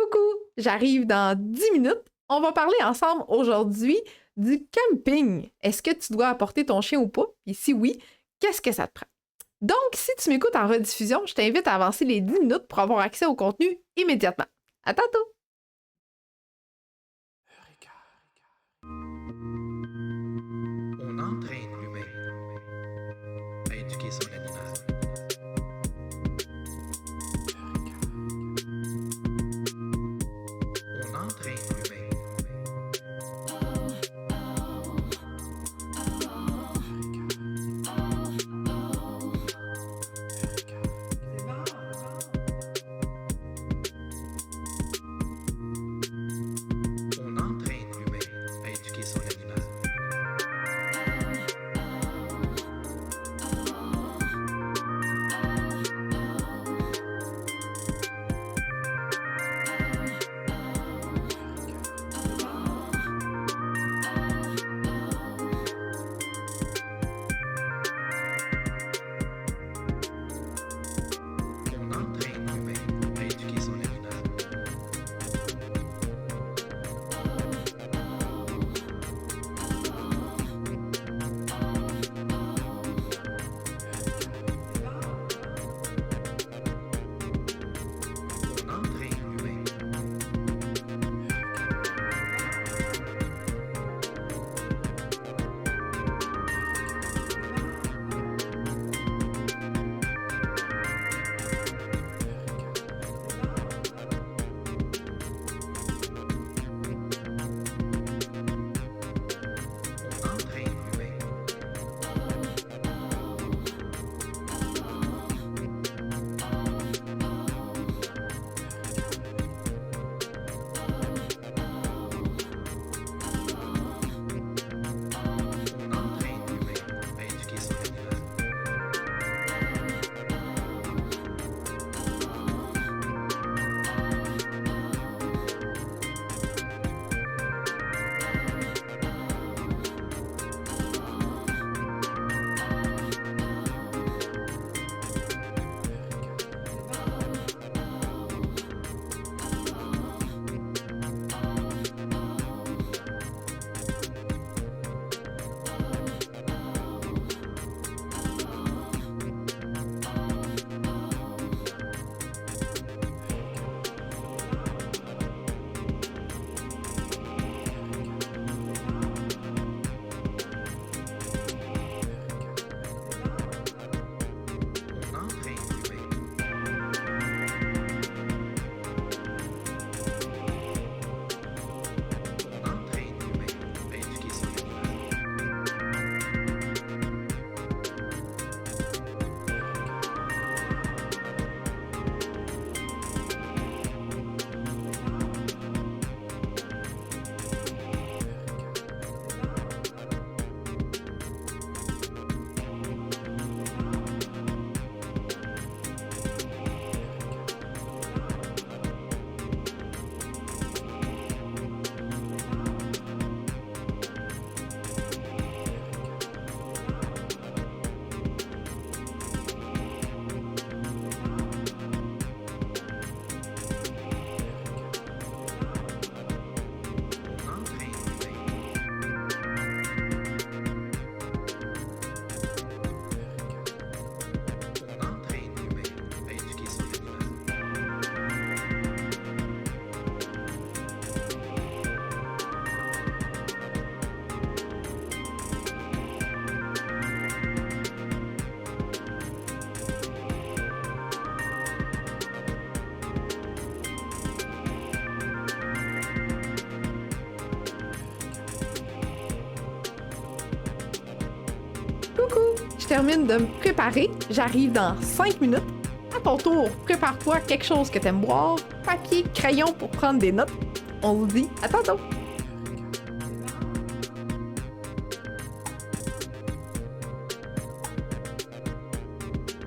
Coucou, j'arrive dans 10 minutes. On va parler ensemble aujourd'hui du camping. Est-ce que tu dois apporter ton chien ou pas? Et si oui, qu'est-ce que ça te prend? Donc, si tu m'écoutes en rediffusion, je t'invite à avancer les 10 minutes pour avoir accès au contenu immédiatement. À tantôt! On entraîne l'humain à éduquer son animal. On entraîne l'humain. On entraîne l'humain à éduquer son animal. On entraîne l'humain à éduquer son animal. On entraîne l'humain. On entraîne l'humain. On entraîne l'humain à éduquer son animal. On entraîne l'humain. On entraîne l'humain à éduquer son animal. On entraîne l'humain. On entraîne l'humain à éduquer son animal. Coucou, je termine de me préparer. J'arrive dans 5 minutes. À ton tour, prépare-toi quelque chose que t'aimes boire, papier, crayon pour prendre des notes. On se dit à tantôt!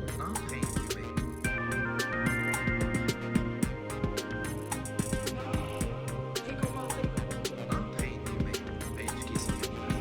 On entraîne l'humain. On entraîne l'humain à éduquer son animal.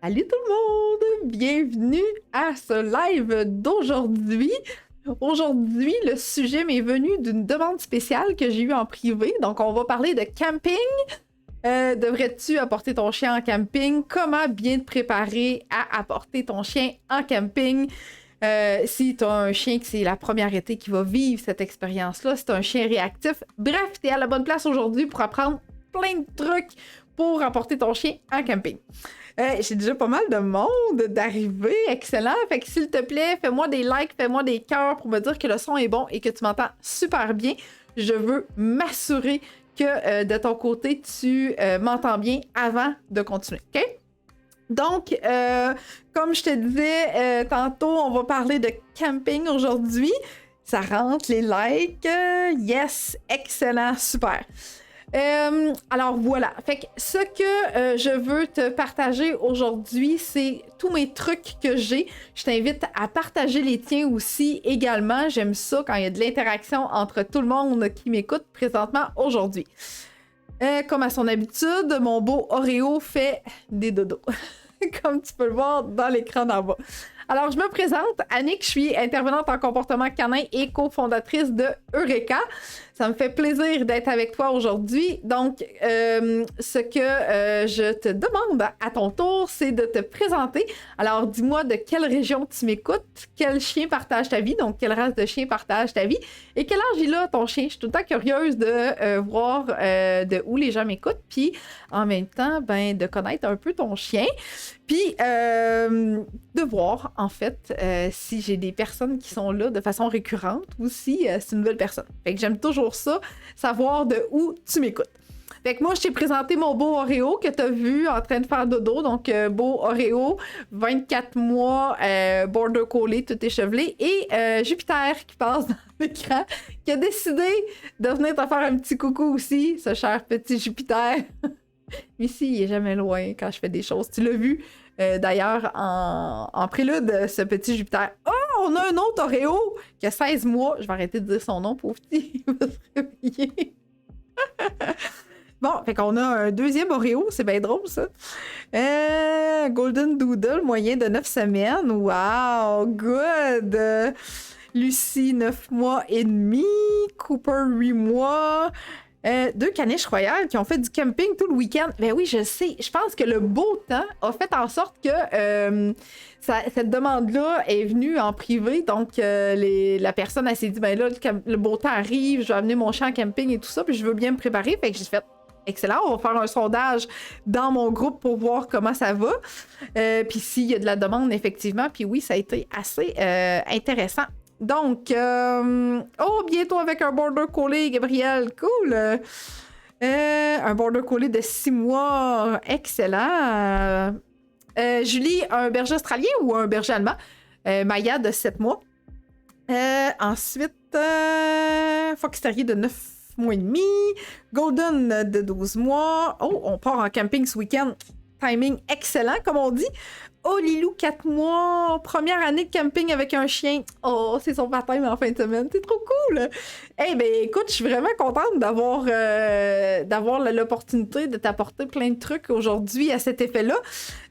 Salut tout le monde! Bienvenue à ce live d'aujourd'hui. Aujourd'hui, le sujet m'est venu d'une demande spéciale que j'ai eue en privé. Donc, on va parler de camping. Devrais-tu apporter ton chien en camping? Comment bien te préparer à apporter ton chien en camping? Si tu as un chien que c'est la première été qui va vivre cette expérience-là, si tu as un chien réactif. Bref, tu es à la bonne place aujourd'hui pour apprendre plein de trucs pour apporter ton chien en camping. J'ai déjà pas mal de monde d'arriver. Excellent. Fait que s'il te plaît, fais-moi des likes, fais-moi des cœurs pour me dire que le son est bon et que tu m'entends super bien. Je veux m'assurer que de ton côté, tu m'entends bien avant de continuer. OK? Donc, comme je te disais tantôt, on va parler de camping aujourd'hui. Ça rentre les likes. Yes, excellent, super. Alors voilà, fait que ce que je veux te partager aujourd'hui, c'est tous mes trucs que j'ai. Je t'invite à partager les tiens aussi également. J'aime ça quand il y a de l'interaction entre tout le monde qui m'écoute présentement aujourd'hui. Comme à son habitude, mon beau Oreo fait des dodos, comme tu peux le voir dans l'écran d'en bas. Alors, je me présente, Annick, je suis intervenante en comportement canin et cofondatrice de Eureka. Ça me fait plaisir d'être avec toi aujourd'hui. Donc, ce que je te demande à ton tour, c'est de te présenter. Alors, dis-moi de quelle région tu m'écoutes, quel chien partage ta vie, donc quelle race de chien partage ta vie, et quel âge il a ton chien. Je suis tout le temps curieuse de voir de où les gens m'écoutent, puis en même temps, ben, de connaître un peu ton chien. Puis, de voir, en fait, si j'ai des personnes qui sont là de façon récurrente ou si c'est une nouvelle personne. Fait que j'aime toujours ça, savoir de où tu m'écoutes. Fait que moi, je t'ai présenté mon beau Oreo que tu as vu en train de faire dodo. Donc, beau Oreo, 24 mois, border collie, tout échevelé. Et Jupiter qui passe dans l'écran, qui a décidé de venir te faire un petit coucou aussi, ce cher petit Jupiter. Mais ici, il est jamais loin quand je fais des choses. Tu l'as vu, d'ailleurs, en prélude, ce petit Jupiter. Oh, on a un autre Oreo qui a 16 mois. Je vais arrêter de dire son nom, pauvre petit. Il va se réveiller. Bon, fait qu'on a un deuxième Oreo. C'est bien drôle, ça. Golden Doodle, moyen de 9 semaines. Wow, good! Lucie, 9 mois et demi. Cooper, 8 mois. 2 caniches royales qui ont fait du camping tout le week-end. Ben oui, je sais. Je pense que le beau temps a fait en sorte que cette demande-là est venue en privé. Donc, la personne, elle s'est dit, ben là, le beau temps arrive, je vais amener mon chien en camping et tout ça, puis je veux bien me préparer. Fait que j'ai fait, excellent, on va faire un sondage dans mon groupe pour voir comment ça va. Puis s'il y a de la demande, effectivement. Puis oui, ça a été assez intéressant. Donc, bientôt avec un border collie, Gabriel, cool! Un border collie de 6 mois, excellent! Julie, un berger australien ou un berger allemand? Maya de 7 mois. Ensuite, Fox Terrier de 9 mois et demi. Golden de 12 mois. Oh, on part en camping ce week-end. Timing excellent, comme on dit. Oh, Lilou, 4 mois, première année de camping avec un chien. Oh, c'est son baptême en fin de semaine. C'est trop cool! Eh ben, écoute, je suis vraiment contente d'avoir l'opportunité de t'apporter plein de trucs aujourd'hui à cet effet-là.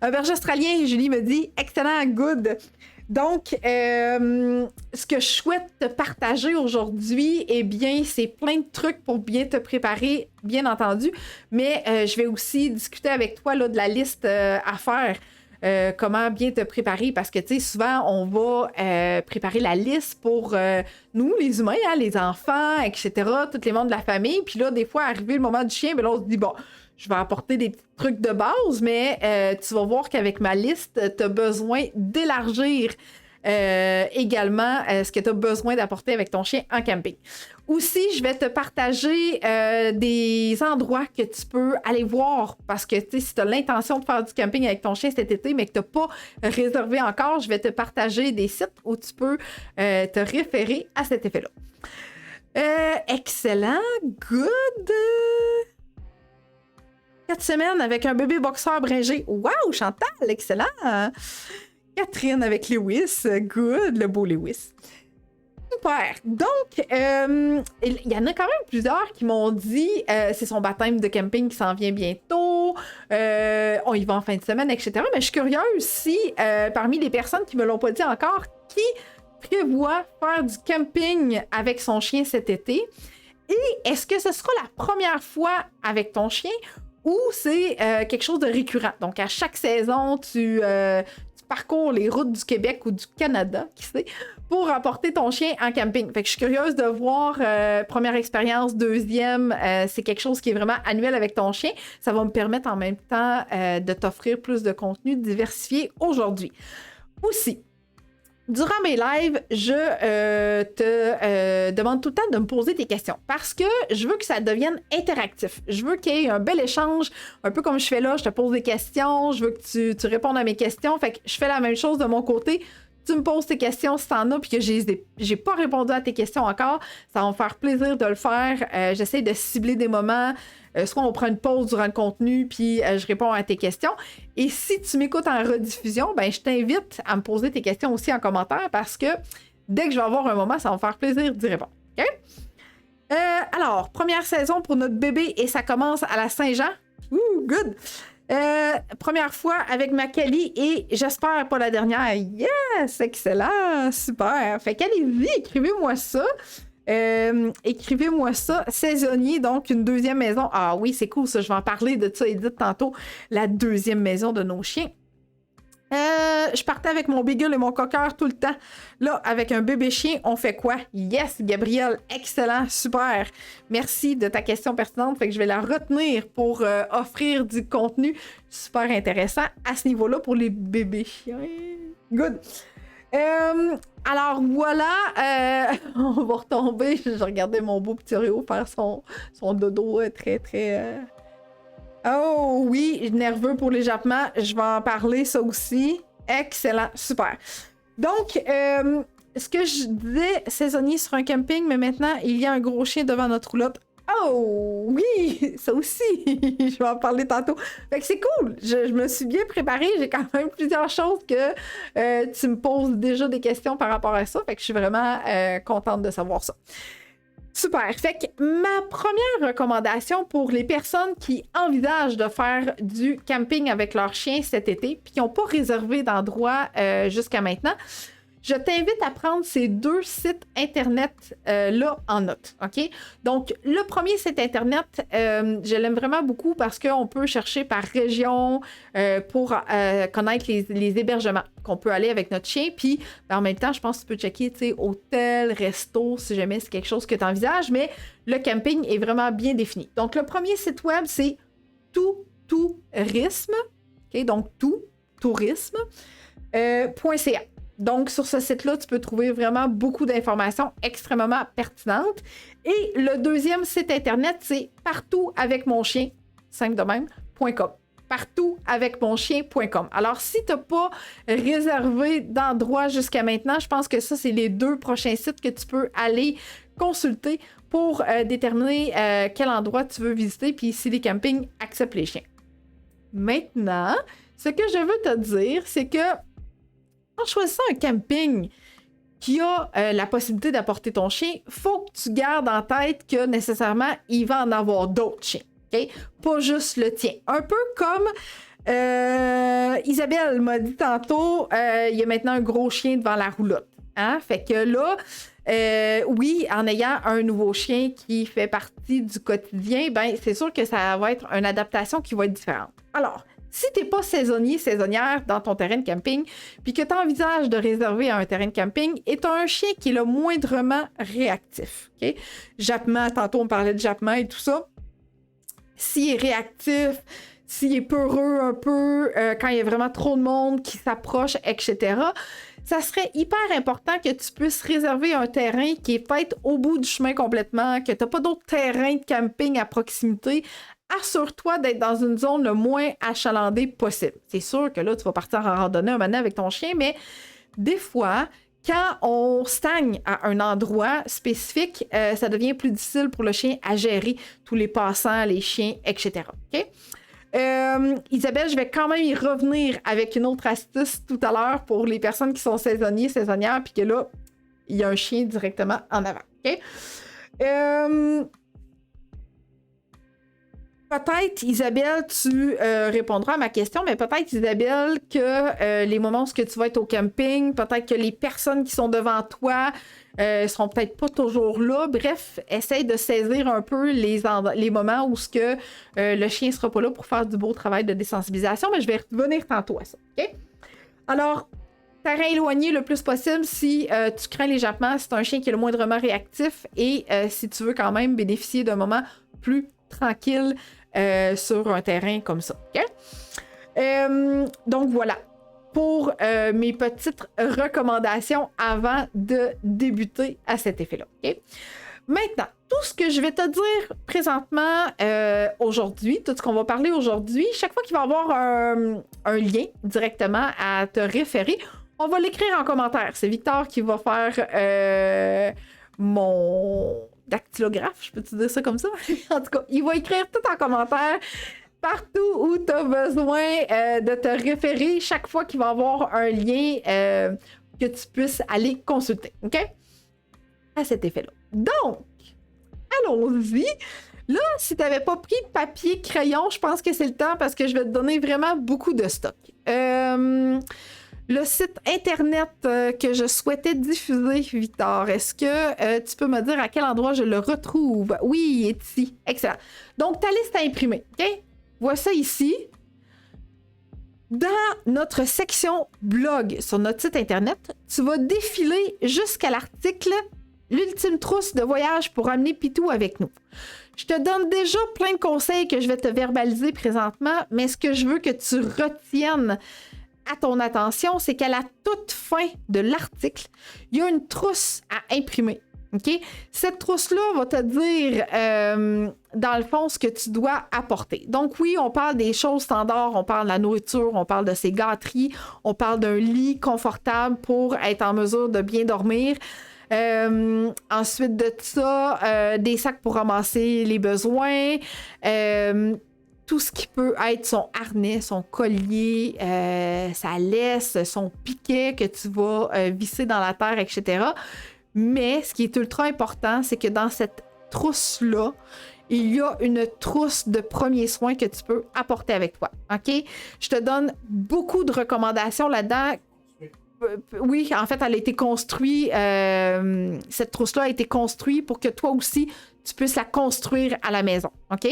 Un berger australien, Julie me dit, excellent, good. Donc, ce que je souhaite te partager aujourd'hui, eh bien, c'est plein de trucs pour bien te préparer, bien entendu, mais je vais aussi discuter avec toi là, de la liste à faire. Comment bien te préparer, parce que, tu sais, souvent, on va préparer la liste pour nous, les humains, hein, les enfants, etc., tous les membres de la famille, puis là, des fois, arrivé le moment du chien, ben là, on se dit, bon, je vais apporter des petits trucs de base, mais tu vas voir qu'avec ma liste, tu as besoin d'élargir également ce que tu as besoin d'apporter avec ton chien en camping. Aussi, je vais te partager des endroits que tu peux aller voir parce que si tu as l'intention de faire du camping avec ton chien cet été, mais que tu n'as pas réservé encore, je vais te partager des sites où tu peux te référer à cet effet-là. Excellent, good. 4 semaines avec un bébé boxeur bringé. Wow, Chantal, excellent. Catherine avec Lewis, good, le beau Lewis. Super. Donc, il y en a quand même plusieurs qui m'ont dit c'est son baptême de camping qui s'en vient bientôt. on y va en fin de semaine, etc. Mais je suis curieuse si, parmi les personnes qui me l'ont pas dit encore, qui prévoit faire du camping avec son chien cet été. Et est-ce que ce sera la première fois avec ton chien ou c'est quelque chose de récurrent? Donc, à chaque saison, tu parcours les routes du Québec ou du Canada, qui sait, pour apporter ton chien en camping. Fait que je suis curieuse de voir première expérience, deuxième, c'est quelque chose qui est vraiment annuel avec ton chien. Ça va me permettre en même temps de t'offrir plus de contenu diversifié aujourd'hui. Aussi, durant mes lives, je te demande tout le temps de me poser des questions parce que je veux que ça devienne interactif. Je veux qu'il y ait un bel échange, un peu comme je fais là, je te pose des questions, je veux que tu répondes à mes questions. Fait que je fais la même chose de mon côté. Tu me poses tes questions si t'en as puis que j'ai pas répondu à tes questions encore, ça va me faire plaisir de le faire. J'essaie de cibler des moments. Soit on prend une pause durant le contenu, puis je réponds à tes questions. Et si tu m'écoutes en rediffusion, ben je t'invite à me poser tes questions aussi en commentaire parce que dès que je vais avoir un moment, ça va me faire plaisir d'y répondre. OK? Alors, première saison pour notre bébé et ça commence à la Saint-Jean. Ouh, good! Première fois avec Macali et j'espère pas la dernière. Yes! Excellent! Super! Fait qu'allez-y, écrivez-moi ça. Écrivez-moi ça. Saisonnier, donc une deuxième maison. Ah oui, c'est cool ça. Je vais en parler de ça, Edith, tantôt. La deuxième maison de nos chiens. Je partais avec mon beagle et mon cocker tout le temps. Là, avec un bébé chien, on fait quoi? Yes, Gabriel, excellent, super. Merci de ta question pertinente. Fait que je vais la retenir pour offrir du contenu super intéressant à ce niveau-là pour les bébés chiens. Good. Alors voilà, on va retomber. Je regardais mon beau petit Réo faire son dodo très, très... Oh oui, nerveux pour l'éjappement. Je vais en parler, ça aussi. Excellent, super. Donc, ce que je disais, saisonnier sur un camping, mais maintenant, il y a un gros chien devant notre roulotte. Oh oui, ça aussi, je vais en parler tantôt. Fait que c'est cool, je me suis bien préparée, j'ai quand même plusieurs choses que tu me poses déjà des questions par rapport à ça, fait que je suis vraiment contente de savoir ça. Super, fait que ma première recommandation pour les personnes qui envisagent de faire du camping avec leur chien cet été puis qui n'ont pas réservé d'endroit jusqu'à maintenant, je t'invite à prendre ces deux sites Internet là en note, OK? Donc, le premier site Internet, je l'aime vraiment beaucoup parce qu'on peut chercher par région pour connaître les hébergements qu'on peut aller avec notre chien. Puis, en même temps, je pense que tu peux checker, tu sais, hôtel, resto, si jamais c'est quelque chose que tu envisages, mais le camping est vraiment bien défini. Donc, le premier site web, c'est tourisme, OK? Donc, tourisme.ca. Donc, sur ce site-là, tu peux trouver vraiment beaucoup d'informations extrêmement pertinentes. Et le deuxième site Internet, c'est partoutavecmonchien, simple de même, .com. Partoutavecmonchien.com. Alors, si tu n'as pas réservé d'endroit jusqu'à maintenant, je pense que ça, c'est les deux prochains sites que tu peux aller consulter pour déterminer quel endroit tu veux visiter, puis si les campings acceptent les chiens. Maintenant, ce que je veux te dire, c'est que en choisissant un camping qui a la possibilité d'apporter ton chien, il faut que tu gardes en tête que nécessairement, il va en avoir d'autres chiens. Okay? Pas juste le tien. Un peu comme Isabelle m'a dit tantôt, il y a maintenant un gros chien devant la roulotte. Hein? Fait que là, oui, en ayant un nouveau chien qui fait partie du quotidien, ben c'est sûr que ça va être une adaptation qui va être différente. Alors, si tu n'es pas saisonnier, saisonnière dans ton terrain de camping, puis que tu envisages de réserver un terrain de camping, et tu as un chien qui est le moindrement réactif. Okay? Jappement, tantôt on parlait de jappement et tout ça. S'il est réactif, s'il est peureux un peu, quand il y a vraiment trop de monde qui s'approche, etc., ça serait hyper important que tu puisses réserver un terrain qui est peut-être au bout du chemin complètement, que tu n'as pas d'autres terrains de camping à proximité. Assure-toi d'être dans une zone le moins achalandée possible. C'est sûr que là, tu vas partir en randonnée un moment avec ton chien, mais des fois, quand on stagne à un endroit spécifique, ça devient plus difficile pour le chien à gérer tous les passants, les chiens, etc. OK? Isabelle, je vais quand même y revenir avec une autre astuce tout à l'heure pour les personnes qui sont saisonniers, saisonnières, puis que là, il y a un chien directement en avant. OK? peut-être, Isabelle, tu répondras à ma question, mais peut-être, Isabelle, que les moments où tu vas être au camping, peut-être que les personnes qui sont devant toi seront peut-être pas toujours là. Bref, essaye de saisir un peu les moments où le chien sera pas là pour faire du beau travail de désensibilisation, mais je vais revenir tantôt à ça. OK? Alors, terrain éloigné le plus possible si tu crains les jappements, c'est un chien qui est le moindrement réactif et si tu veux quand même bénéficier d'un moment plus tranquille sur un terrain comme ça. OK? Donc voilà pour mes petites recommandations avant de débuter à cet effet-là. OK? Maintenant, tout ce que je vais te dire présentement aujourd'hui, tout ce qu'on va parler aujourd'hui, chaque fois qu'il va y avoir un lien directement à te référer, on va l'écrire en commentaire. C'est Victor qui va faire mon dactylographe, je peux-tu dire ça comme ça? En tout cas, il va écrire tout en commentaire partout où tu as besoin de te référer chaque fois qu'il va y avoir un lien que tu puisses aller consulter. OK? À cet effet-là. Donc, allons-y. Là, si tu n'avais pas pris de papier, crayon, je pense que c'est le temps parce que je vais te donner vraiment beaucoup de stock. Le site internet que je souhaitais diffuser, Victor, est-ce que tu peux me dire à quel endroit je le retrouve? Oui, il est ici. Excellent. Donc, ta liste à imprimer. OK? Vois ça ici. Dans notre section blog sur notre site internet, tu vas défiler jusqu'à l'article L'ultime trousse de voyage pour amener Pitou avec nous. Je te donne déjà plein de conseils que je vais te verbaliser présentement, mais ce que je veux que tu retiennes à ton attention, c'est qu'à la toute fin de l'article, il y a une trousse à imprimer. OK? Cette trousse-là va te dire, dans le fond, ce que tu dois apporter. Donc oui, on parle des choses standards, on parle de la nourriture, on parle de ses gâteries, on parle d'un lit confortable pour être en mesure de bien dormir. Ensuite de ça, des sacs pour ramasser les besoins, tout ce qui peut être son harnais, son collier, sa laisse, son piquet que tu vas visser dans la terre, etc. Mais ce qui est ultra important, c'est que dans cette trousse-là, il y a une trousse de premiers soins que tu peux apporter avec toi. OK? Je te donne beaucoup de recommandations là-dedans. Oui, en fait, elle a été construite, cette trousse-là a été construite pour que toi aussi, tu puisses la construire à la maison, OK?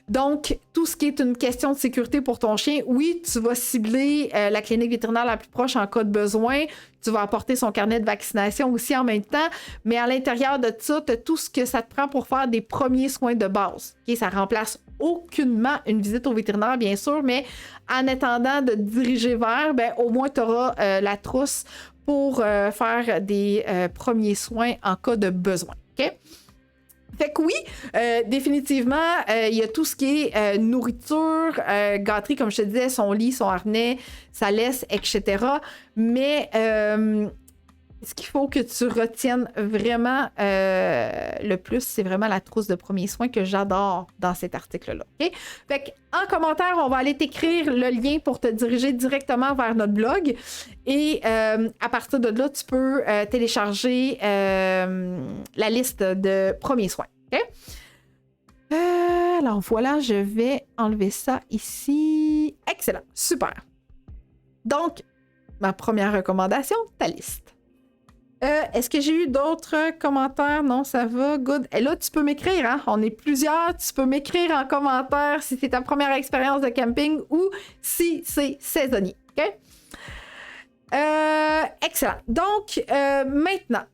Donc, tout ce qui est une question de sécurité pour ton chien, oui, tu vas cibler la clinique vétérinaire la plus proche en cas de besoin, tu vas apporter son carnet de vaccination aussi en même temps, mais à l'intérieur de ça, tu as tout ce que ça te prend pour faire des premiers soins de base, OK? Ça remplace aucunement une visite au vétérinaire, bien sûr, mais en attendant de te diriger vers, ben, au moins tu auras la trousse pour faire des premiers soins en cas de besoin. OK? Fait que oui, définitivement, il y a tout ce qui est nourriture, gâterie, comme je te disais, son lit, son harnais, sa laisse, etc. Mais ce qu'il faut que tu retiennes vraiment le plus, c'est vraiment la trousse de premiers soins que j'adore dans cet article-là. Okay? Fait qu'en commentaire, on va aller t'écrire le lien pour te diriger directement vers notre blog. Et à partir de là, tu peux télécharger la liste de premiers soins. Okay? Alors voilà, je vais enlever ça ici. Excellent, super. Donc, ma première recommandation, ta liste. Est-ce que j'ai eu d'autres commentaires? Non, ça va, good. Et là, tu peux m'écrire, hein? On est plusieurs. Tu peux m'écrire en commentaire si c'est ta première expérience de camping ou si c'est saisonnier. OK? Excellent. Donc, maintenant,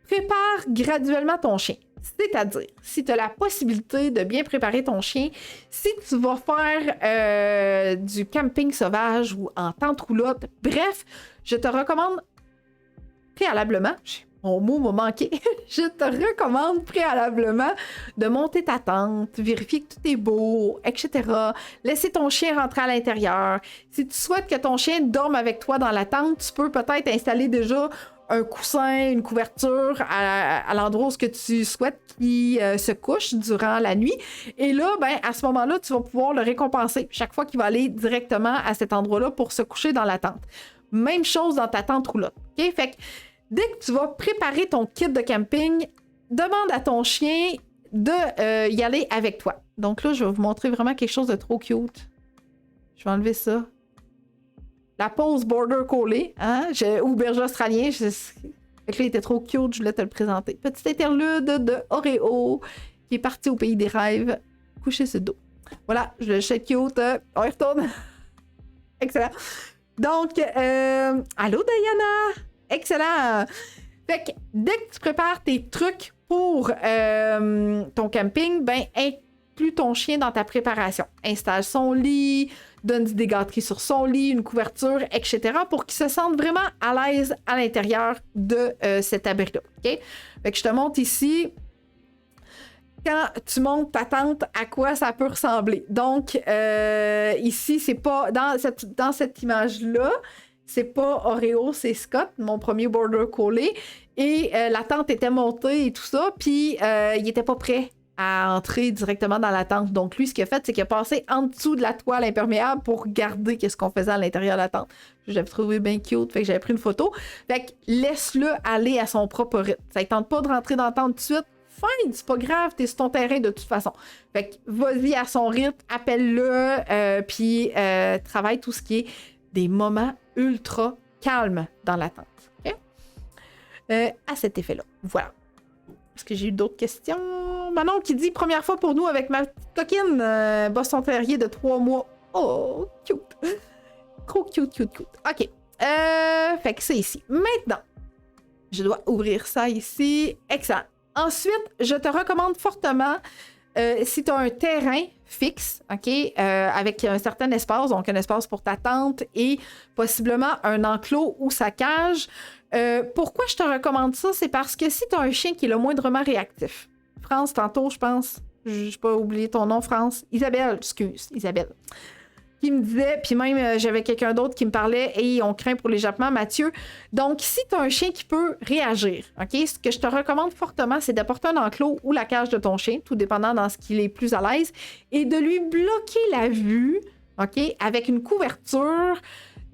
prépare graduellement ton chien. C'est-à-dire, si tu as la possibilité de bien préparer ton chien, si tu vas faire du camping sauvage ou en tente roulotte, bref, je te recommande préalablement, mon mot m'a manqué, je te recommande préalablement de monter ta tente, vérifier que tout est beau, etc. Laisser ton chien rentrer à l'intérieur. Si tu souhaites que ton chien dorme avec toi dans la tente, tu peux peut-être installer déjà un coussin, une couverture à l'endroit où tu souhaites qu'il se couche durant la nuit. Et là, ben, à ce moment-là, tu vas pouvoir le récompenser chaque fois qu'il va aller directement à cet endroit-là pour se coucher dans la tente. Même chose dans ta tente roulotte. OK? Fait que dès que tu vas préparer ton kit de camping, demande à ton chien de y aller avec toi. Donc là, je vais vous montrer vraiment quelque chose de trop cute. Je vais enlever ça. La pose Border Collie, hein? Ou berger australien. Fait que là, il était trop cute, je voulais te le présenter. Petite interlude de Oreo, qui est parti au pays des rêves, coucher sur le dos. Voilà, je le chat cute. On y retourne. Excellent. Donc, allô Diana! Excellent! Fait que dès que tu prépares tes trucs pour ton camping, ben inclus ton chien dans ta préparation. Installe son lit, donne des gâteries sur son lit, une couverture, etc. pour qu'il se sente vraiment à l'aise à l'intérieur de cet abri-là. OK? Fait que je te montre ici quand tu montes ta tente, à quoi ça peut ressembler. Donc, ici, c'est pas dans cette image-là, c'est pas Oreo, c'est Scott, mon premier Border Collie. Et la tente était montée et tout ça, puis il était pas prêt à entrer directement dans la tente. Donc, lui, ce qu'il a fait, c'est qu'il a passé en dessous de la toile imperméable pour regarder qu'est-ce qu'on faisait à l'intérieur de la tente. J'avais trouvé bien cute, fait que j'avais pris une photo. Fait que laisse-le aller à son propre rythme. Ça ne tente pas de rentrer dans la tente tout de suite. Fine, c'est pas grave, t'es sur ton terrain de toute façon. Fait que vas-y à son rythme, appelle-le, puis travaille tout ce qui est des moments ultra calmes dans la tente. Okay? À cet effet-là. Voilà. Est-ce que j'ai eu d'autres questions? Manon qui dit première fois pour nous avec ma petite coquine, Boston Terrier de 3 mois. Oh, cute. Trop cute. OK. Fait que c'est ici. Maintenant, je dois ouvrir ça ici. Excellent. Ensuite, je te recommande fortement, si tu as un terrain fixe, OK, avec un certain espace, donc un espace pour ta tente et possiblement un enclos ou sa cage. Pourquoi je te recommande ça? C'est parce que si tu as un chien qui est le moindrement réactif. France, tantôt, je pense, je n'ai pas oublié ton nom, France. Isabelle, qui me disait, puis même j'avais quelqu'un d'autre qui me parlait et on craint pour l'échappement, Mathieu. Donc, si tu as un chien qui peut réagir, OK, ce que je te recommande fortement, c'est d'apporter un enclos ou la cage de ton chien, tout dépendant dans ce qu'il est plus à l'aise, et de lui bloquer la vue, OK, avec une couverture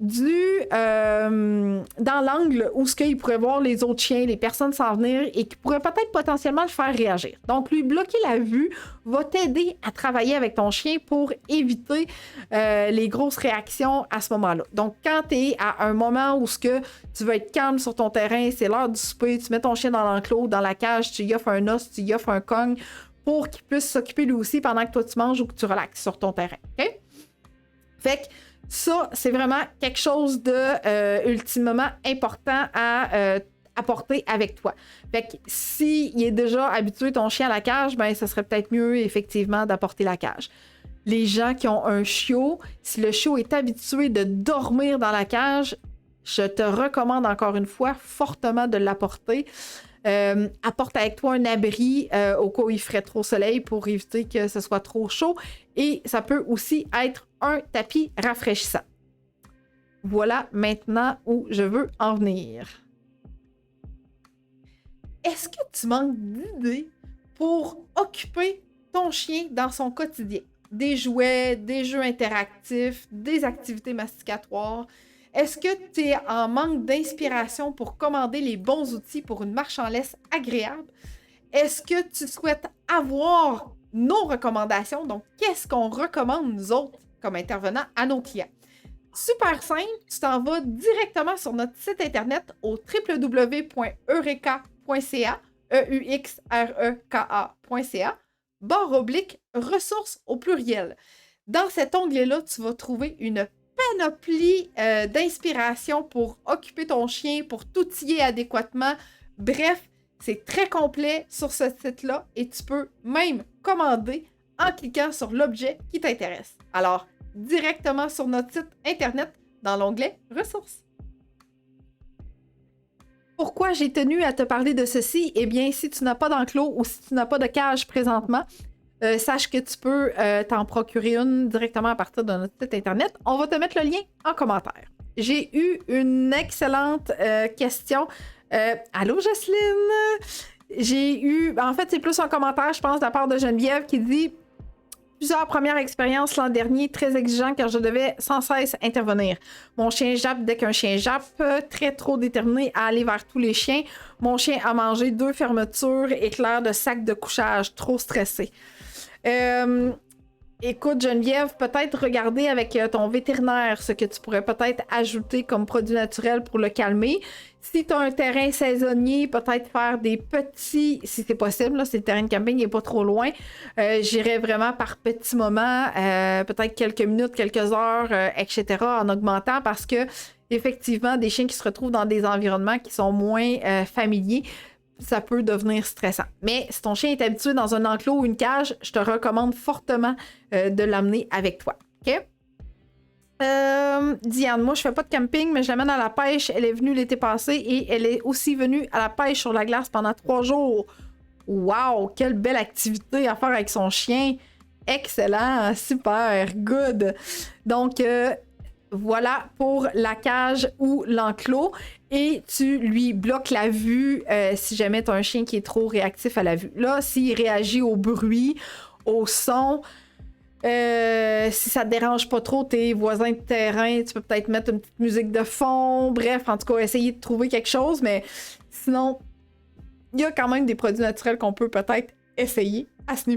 dans l'angle où ce qu'il pourrait voir les autres chiens, les personnes s'en venir et qui pourrait peut-être potentiellement le faire réagir. Donc, lui bloquer la vue va t'aider à travailler avec ton chien pour éviter les grosses réactions à ce moment-là. Donc, quand tu es à un moment où ce que tu veux être calme sur ton terrain, c'est l'heure du souper, tu mets ton chien dans l'enclos, dans la cage, tu y offres un os, tu y offres un cogne pour qu'il puisse s'occuper lui aussi pendant que toi tu manges ou que tu relaxes sur ton terrain. OK? Fait que ça, c'est vraiment quelque chose de ultimement important à apporter avec toi. Fait que s'il est déjà habitué ton chien à la cage, ben ça serait peut-être mieux effectivement d'apporter la cage. Les gens qui ont un chiot, si le chiot est habitué de dormir dans la cage, je te recommande encore une fois fortement de l'apporter. Apporte avec toi un abri au cas où il ferait trop soleil pour éviter que ce soit trop chaud. Et ça peut aussi être un tapis rafraîchissant. Voilà maintenant où je veux en venir. Est-ce que tu manques d'idées pour occuper ton chien dans son quotidien? Des jouets, des jeux interactifs, des activités masticatoires. Est-ce que tu es en manque d'inspiration pour commander les bons outils pour une marche en laisse agréable? Est-ce que tu souhaites avoir nos recommandations? Donc, qu'est-ce qu'on recommande, nous autres, comme intervenants à nos clients? Super simple, tu t'en vas directement sur notre site internet au www.eureka.ca, EUXREKA.ca, /ressources au pluriel. Dans cet onglet-là, tu vas trouver une panoplie d'inspiration pour occuper ton chien, pour t'outiller adéquatement. Bref, c'est très complet sur ce site-là et tu peux même commander en cliquant sur l'objet qui t'intéresse. Alors, directement sur notre site internet dans l'onglet Ressources. Pourquoi j'ai tenu à te parler de ceci? Eh bien, si tu n'as pas d'enclos ou si tu n'as pas de cage présentement, sache que tu peux t'en procurer une directement à partir de notre site internet. On va te mettre le lien en commentaire. J'ai eu une excellente question. Allô, Jocelyne? J'ai eu... En fait, c'est plus un commentaire, je pense, de la part de Geneviève qui dit... Plusieurs premières expériences l'an dernier, très exigeant car je devais sans cesse intervenir. Mon chien jappe dès qu'un chien jappe, très trop déterminé à aller vers tous les chiens. Mon chien a mangé 2 fermetures éclairs de sac de couchage, trop stressé. Écoute, Geneviève, peut-être regarder avec ton vétérinaire ce que tu pourrais peut-être ajouter comme produit naturel pour le calmer. Si tu as un terrain saisonnier, peut-être faire des petits, si c'est possible, là, si le terrain de camping n'est pas trop loin, j'irais vraiment par petits moments, peut-être quelques minutes, quelques heures, etc., en augmentant parce que, effectivement, des chiens qui se retrouvent dans des environnements qui sont moins familiers, ça peut devenir stressant. Mais si ton chien est habitué dans un enclos ou une cage, je te recommande fortement de l'amener avec toi. OK? Diane, moi je fais pas de camping, mais je l'amène à la pêche. Elle est venue l'été passé et elle est aussi venue à la pêche sur la glace pendant 3 jours. Wow! Quelle belle activité à faire avec son chien. Excellent, super, good. Donc, voilà pour la cage ou l'enclos. Et tu lui bloques la vue si jamais tu as un chien qui est trop réactif à la vue. Là, s'il réagit au bruit, au son, si ça te dérange pas trop tes voisins de terrain, tu peux peut-être mettre une petite musique de fond. Bref, en tout cas, essayer de trouver quelque chose. Mais sinon, il y a quand même des produits naturels qu'on peut peut-être essayer à ce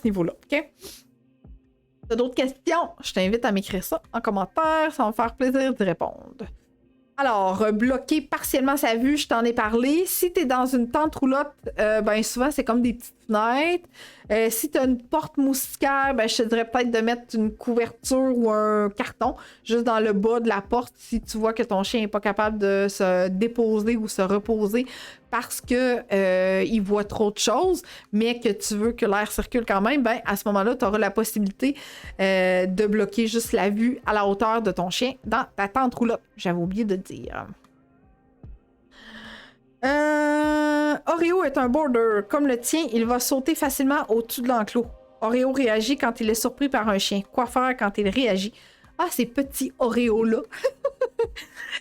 niveau-là. OK? T'as d'autres questions? Je t'invite à m'écrire ça en commentaire. Ça va me faire plaisir d'y répondre. Alors, bloquer partiellement sa vue, je t'en ai parlé. Si tu es dans une tente roulotte, ben souvent, c'est comme des petites fenêtres. Si tu as une porte moustiquaire, ben, je te dirais peut-être de mettre une couverture ou un carton juste dans le bas de la porte si tu vois que ton chien n'est pas capable de se déposer ou se reposer parce que il voit trop de choses, mais que tu veux que l'air circule quand même, ben à ce moment-là, tu auras la possibilité de bloquer juste la vue à la hauteur de ton chien dans ta tente roulotte. J'avais oublié de dire. Oreo est un border. Comme le tien, il va sauter facilement au-dessus de l'enclos. Oreo réagit quand il est surpris par un chien. Quoi faire quand il réagit? Ah, ces petits Oreos-là.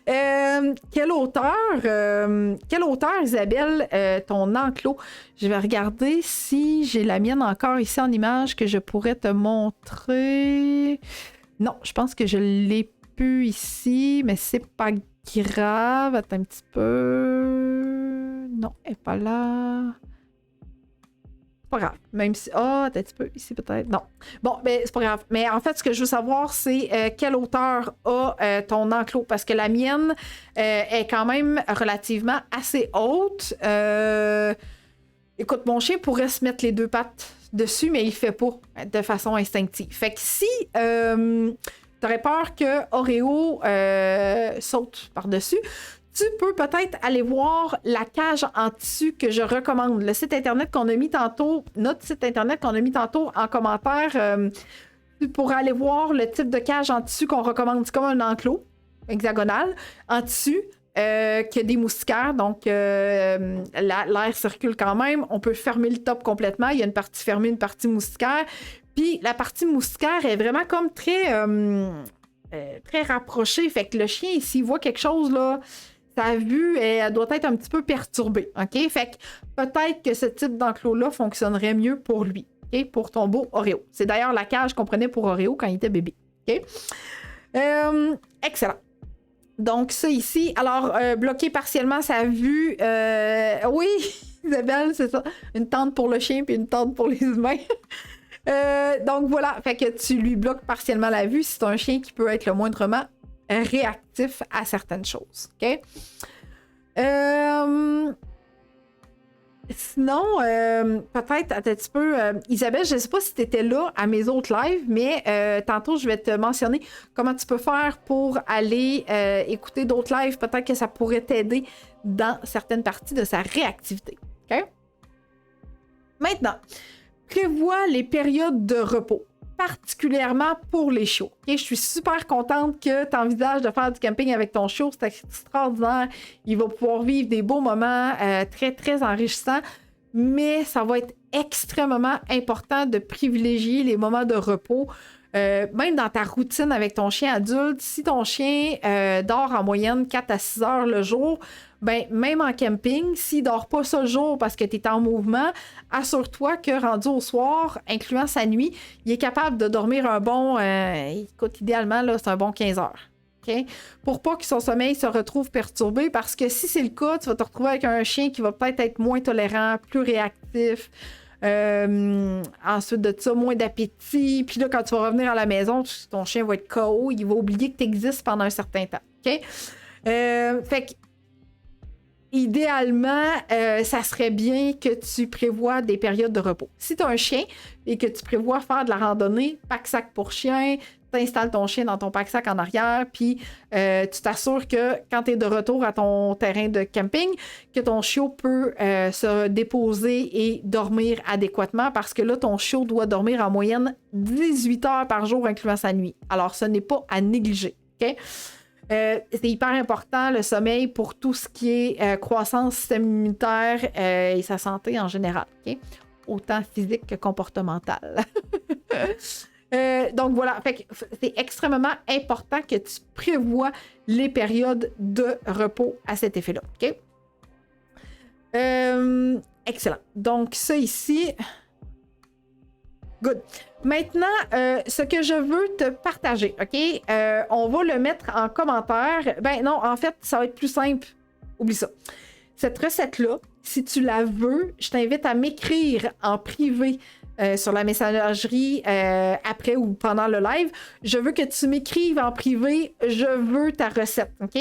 Quelle hauteur, Isabelle, ton enclos? Je vais regarder si j'ai la mienne encore ici en image que je pourrais te montrer. Non, je pense que je l'ai plus ici, mais c'est pas grave. Attends un petit peu. Non, elle n'est pas là. Pas grave. Même si. Ah, attends un petit peu. Ici, peut-être. Non. Bon, ben, c'est pas grave. Mais en fait, ce que je veux savoir, c'est quelle hauteur a ton enclos. Parce que la mienne est quand même relativement assez haute. Écoute, mon chien pourrait se mettre les 2 pattes dessus, mais il le fait pas de façon instinctive. Fait que si. T'aurais peur que Oreo saute par-dessus, tu peux peut-être aller voir la cage en tissu que je recommande. Le site internet qu'on a mis tantôt, notre site internet qu'on a mis tantôt en commentaire, tu pourras aller voir le type de cage en tissu qu'on recommande. C'est comme un enclos hexagonal en tissu. Qui a des moustiquaires, donc l'air circule quand même. On peut fermer le top complètement. Il y a une partie fermée, une partie moustiquaire. Puis la partie moustiquaire est vraiment comme très rapprochée. Fait que le chien, s'il voit quelque chose, là, sa vue, elle doit être un petit peu perturbée. OK? Fait que peut-être que ce type d'enclos-là fonctionnerait mieux pour lui. OK? Pour ton beau Oreo. C'est d'ailleurs la cage qu'on prenait pour Oreo quand il était bébé. OK? Excellent. Donc, ça ici. Alors, bloquer partiellement sa vue. Oui, Isabelle, c'est ça. Une tente pour le chien puis une tente pour les humains. Donc, voilà. Fait que tu lui bloques partiellement la vue si c'est un chien qui peut être le moindrement réactif à certaines choses. OK? Sinon, peut-être un petit peu... Isabelle, je ne sais pas si tu étais là à mes autres lives, mais tantôt, je vais te mentionner comment tu peux faire pour aller écouter d'autres lives. Peut-être que ça pourrait t'aider dans certaines parties de sa réactivité. OK? Maintenant, prévois les périodes de repos, particulièrement pour les chiots. Okay? Je suis super contente que tu envisages de faire du camping avec ton chiot. C'est extraordinaire. Il va pouvoir vivre des beaux moments très, très enrichissants, mais ça va être extrêmement important de privilégier les moments de repos. Même dans ta routine avec ton chien adulte, si ton chien dort en moyenne 4 à 6 heures le jour, ben même en camping, s'il dort pas ça le jour parce que tu es en mouvement, assure-toi que rendu au soir, incluant sa nuit, il est capable de dormir un bon, écoute, idéalement, là, c'est un bon 15 heures. Okay? Pour pas que son sommeil se retrouve perturbé, parce que si c'est le cas, tu vas te retrouver avec un chien qui va peut-être être moins tolérant, plus réactif, Ensuite de ça, moins d'appétit. Puis là, quand tu vas revenir à la maison, ton chien va être KO. Il va oublier que tu existes pendant un certain temps. OK? Fait que, idéalement, ça serait bien que tu prévois des périodes de repos. Si tu as un chien et que tu prévois faire de la randonnée, pack-sac pour chien, t'installes ton chien dans ton pack-sac en arrière, puis tu t'assures que quand tu es de retour à ton terrain de camping, que ton chiot peut se déposer et dormir adéquatement parce que là, ton chiot doit dormir en moyenne 18 heures par jour, incluant sa nuit. Alors, ce n'est pas à négliger. OK? C'est hyper important, le sommeil, pour tout ce qui est croissance, système immunitaire et sa santé en général. Okay? Autant physique que comportementale. Donc voilà, fait que c'est extrêmement important que tu prévois les périodes de repos à cet effet-là. OK? Excellent. Donc ça ici... Good. Maintenant, ce que je veux te partager, OK? On va le mettre en commentaire. Ben non, en fait, ça va être plus simple. Oublie ça. Cette recette-là, si tu la veux, je t'invite à m'écrire en privé sur la messagerie après ou pendant le live. Je veux que tu m'écrives en privé. Je veux ta recette, OK?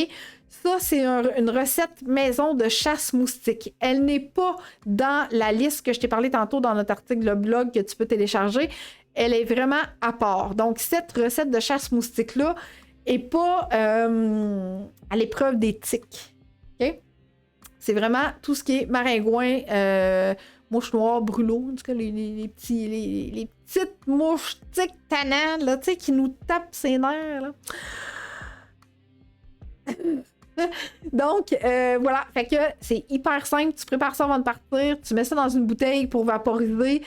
Ça, c'est une recette maison de chasse moustique. Elle n'est pas dans la liste que je t'ai parlé tantôt dans notre article de blog que tu peux télécharger. Elle est vraiment à part. Donc, cette recette de chasse moustique-là n'est pas à l'épreuve des tiques. OK? C'est vraiment tout ce qui est maringouin, mouches noires, brûlots, en tout cas, les petites mouches tiques tannantes, là, tu sais, qui nous tapent ses nerfs, là. Donc, voilà, fait que c'est hyper simple. Tu prépares ça avant de partir, tu mets ça dans une bouteille pour vaporiser.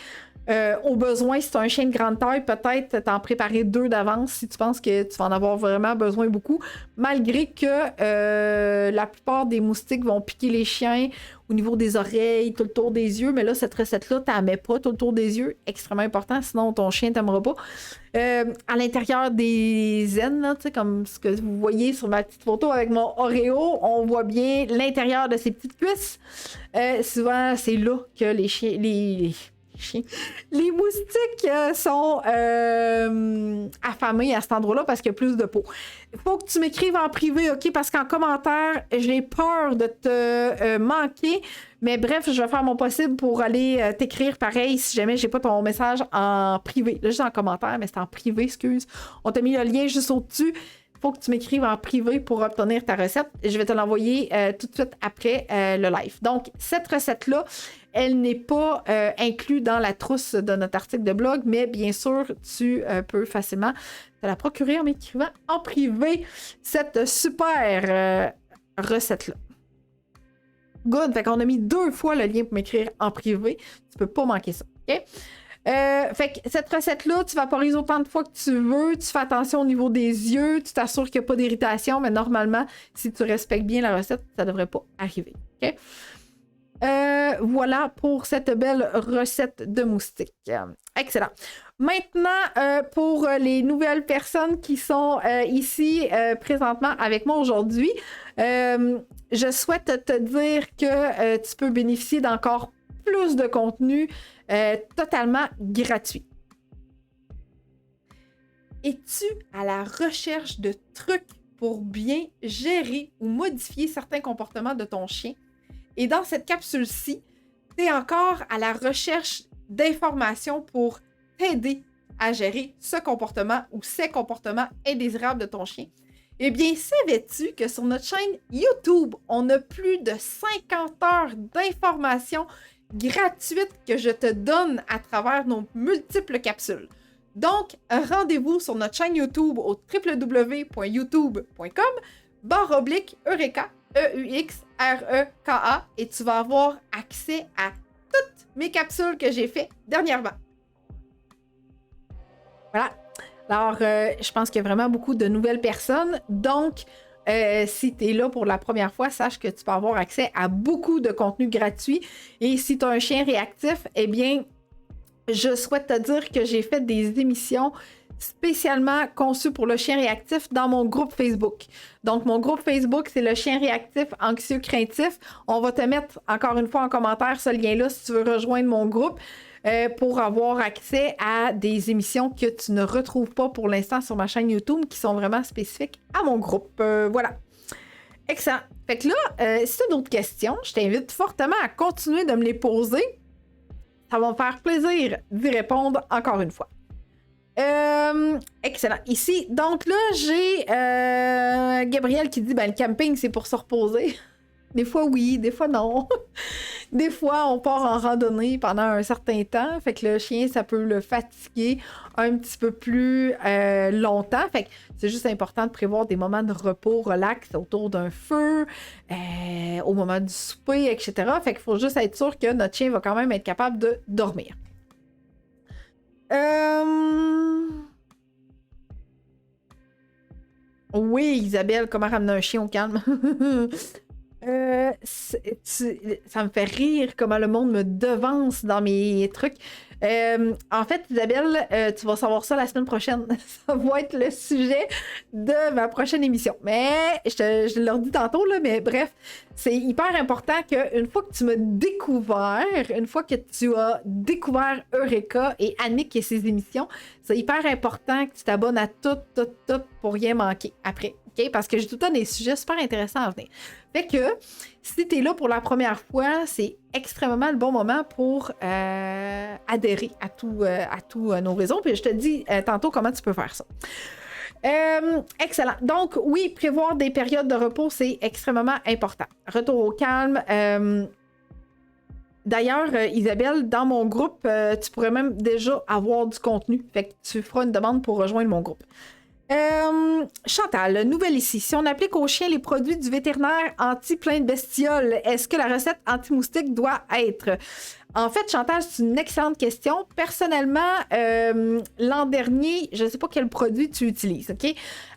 Au besoin, si tu as un chien de grande taille, peut-être t'en préparer 2 d'avance si tu penses que tu vas en avoir vraiment besoin beaucoup. Malgré que la plupart des moustiques vont piquer les chiens au niveau des oreilles, tout le tour des yeux. Mais là, cette recette-là, tu la mets pas tout le tour des yeux. Extrêmement important, sinon ton chien t'aimera pas. À l'intérieur des aines, là, comme ce que vous voyez sur ma petite photo avec mon Oreo, on voit bien l'intérieur de ses petites cuisses. Souvent, c'est là que les chiens... Les moustiques sont affamés à cet endroit-là parce qu'il y a plus de peau. Il faut que tu m'écrives en privé, OK? Parce qu'en commentaire, j'ai peur de te manquer. Mais bref, je vais faire mon possible pour aller t'écrire pareil si jamais j'ai pas ton message en privé. Là, j'ai en commentaire, mais c'est en privé, excuse. On t'a mis le lien juste au-dessus. Il faut que tu m'écrives en privé pour obtenir ta recette. Je vais te l'envoyer tout de suite après le live. Donc, cette recette-là, elle n'est pas inclue dans la trousse de notre article de blog, mais bien sûr, tu peux facilement te la procurer en m'écrivant en privé cette super recette-là. Good, fait qu'on a mis 2 fois le lien pour m'écrire en privé. Tu peux pas manquer ça, OK? Fait que cette recette-là, tu vaporises autant de fois que tu veux, tu fais attention au niveau des yeux, tu t'assures qu'il n'y a pas d'irritation, mais normalement, si tu respectes bien la recette, ça ne devrait pas arriver. OK? Voilà pour cette belle recette de moustique. Excellent. Maintenant, pour les nouvelles personnes qui sont ici présentement avec moi aujourd'hui, je souhaite te dire que tu peux bénéficier d'encore plus de contenu totalement gratuit. Es-tu à la recherche de trucs pour bien gérer ou modifier certains comportements de ton chien? Et dans cette capsule-ci, tu es encore à la recherche d'informations pour t'aider à gérer ce comportement ou ces comportements indésirables de ton chien. Eh bien, savais-tu que sur notre chaîne YouTube, on a plus de 50 heures d'informations gratuites que je te donne à travers nos multiples capsules. Donc, rendez-vous sur notre chaîne YouTube au www.youtube.com/Eureka, EUXREKA, et tu vas avoir accès à toutes mes capsules que j'ai faites dernièrement. Voilà. Alors, je pense qu'il y a vraiment beaucoup de nouvelles personnes. Donc, si tu es là pour la première fois, sache que tu peux avoir accès à beaucoup de contenu gratuit. Et si tu as un chien réactif, eh bien, je souhaite te dire que j'ai fait des émissions spécialement conçues pour le chien réactif dans mon groupe Facebook. Donc, mon groupe Facebook, c'est le chien réactif anxieux craintif. On va te mettre encore une fois en commentaire ce lien-là si tu veux rejoindre mon groupe. pour avoir accès à des émissions que tu ne retrouves pas pour l'instant sur ma chaîne YouTube qui sont vraiment spécifiques à mon groupe. Voilà. Excellent. Fait que là, si tu as d'autres questions, je t'invite fortement à continuer de me les poser. Ça va me faire plaisir d'y répondre encore une fois. Excellent. Ici, donc là, j'ai Gabriel qui dit, ben le camping, c'est pour se reposer. Des fois, oui, des fois, non. Des fois, on part en randonnée pendant un certain temps. Fait que le chien, ça peut le fatiguer un petit peu plus longtemps. Fait que c'est juste important de prévoir des moments de repos, relax autour d'un feu, au moment du souper, etc. Fait qu'il faut juste être sûr que notre chien va quand même être capable de dormir. Oui, Isabelle, comment ramener un chien au calme? Ça me fait rire comment le monde me devance dans mes trucs. En fait, Isabelle, tu vas savoir ça la semaine prochaine. Ça va être le sujet de ma prochaine émission. Mais je leur dis tantôt, là, mais bref, c'est hyper important qu'une fois que tu m'as découvert, une fois que tu as découvert Eureka et Annick et ses émissions, c'est hyper important que tu t'abonnes à tout pour rien manquer après. Okay? Parce que j'ai tout le temps des sujets super intéressants à venir. Fait que si tu es là pour la première fois, c'est extrêmement le bon moment pour adhérer à tous nos réseaux. Puis je te dis tantôt comment tu peux faire ça. Excellent. Donc, oui, prévoir des périodes de repos, c'est extrêmement important. Retour au calme. D'ailleurs, Isabelle, dans mon groupe, tu pourrais même déjà avoir du contenu. Fait que tu feras une demande pour rejoindre mon groupe. Chantal, nouvelle ici. Si on applique aux chiens les produits du vétérinaire anti-plainte bestiole, est-ce que la recette anti-moustique doit être? En fait, Chantal, c'est une excellente question. Personnellement, l'an dernier, je ne sais pas quel produit tu utilises, OK?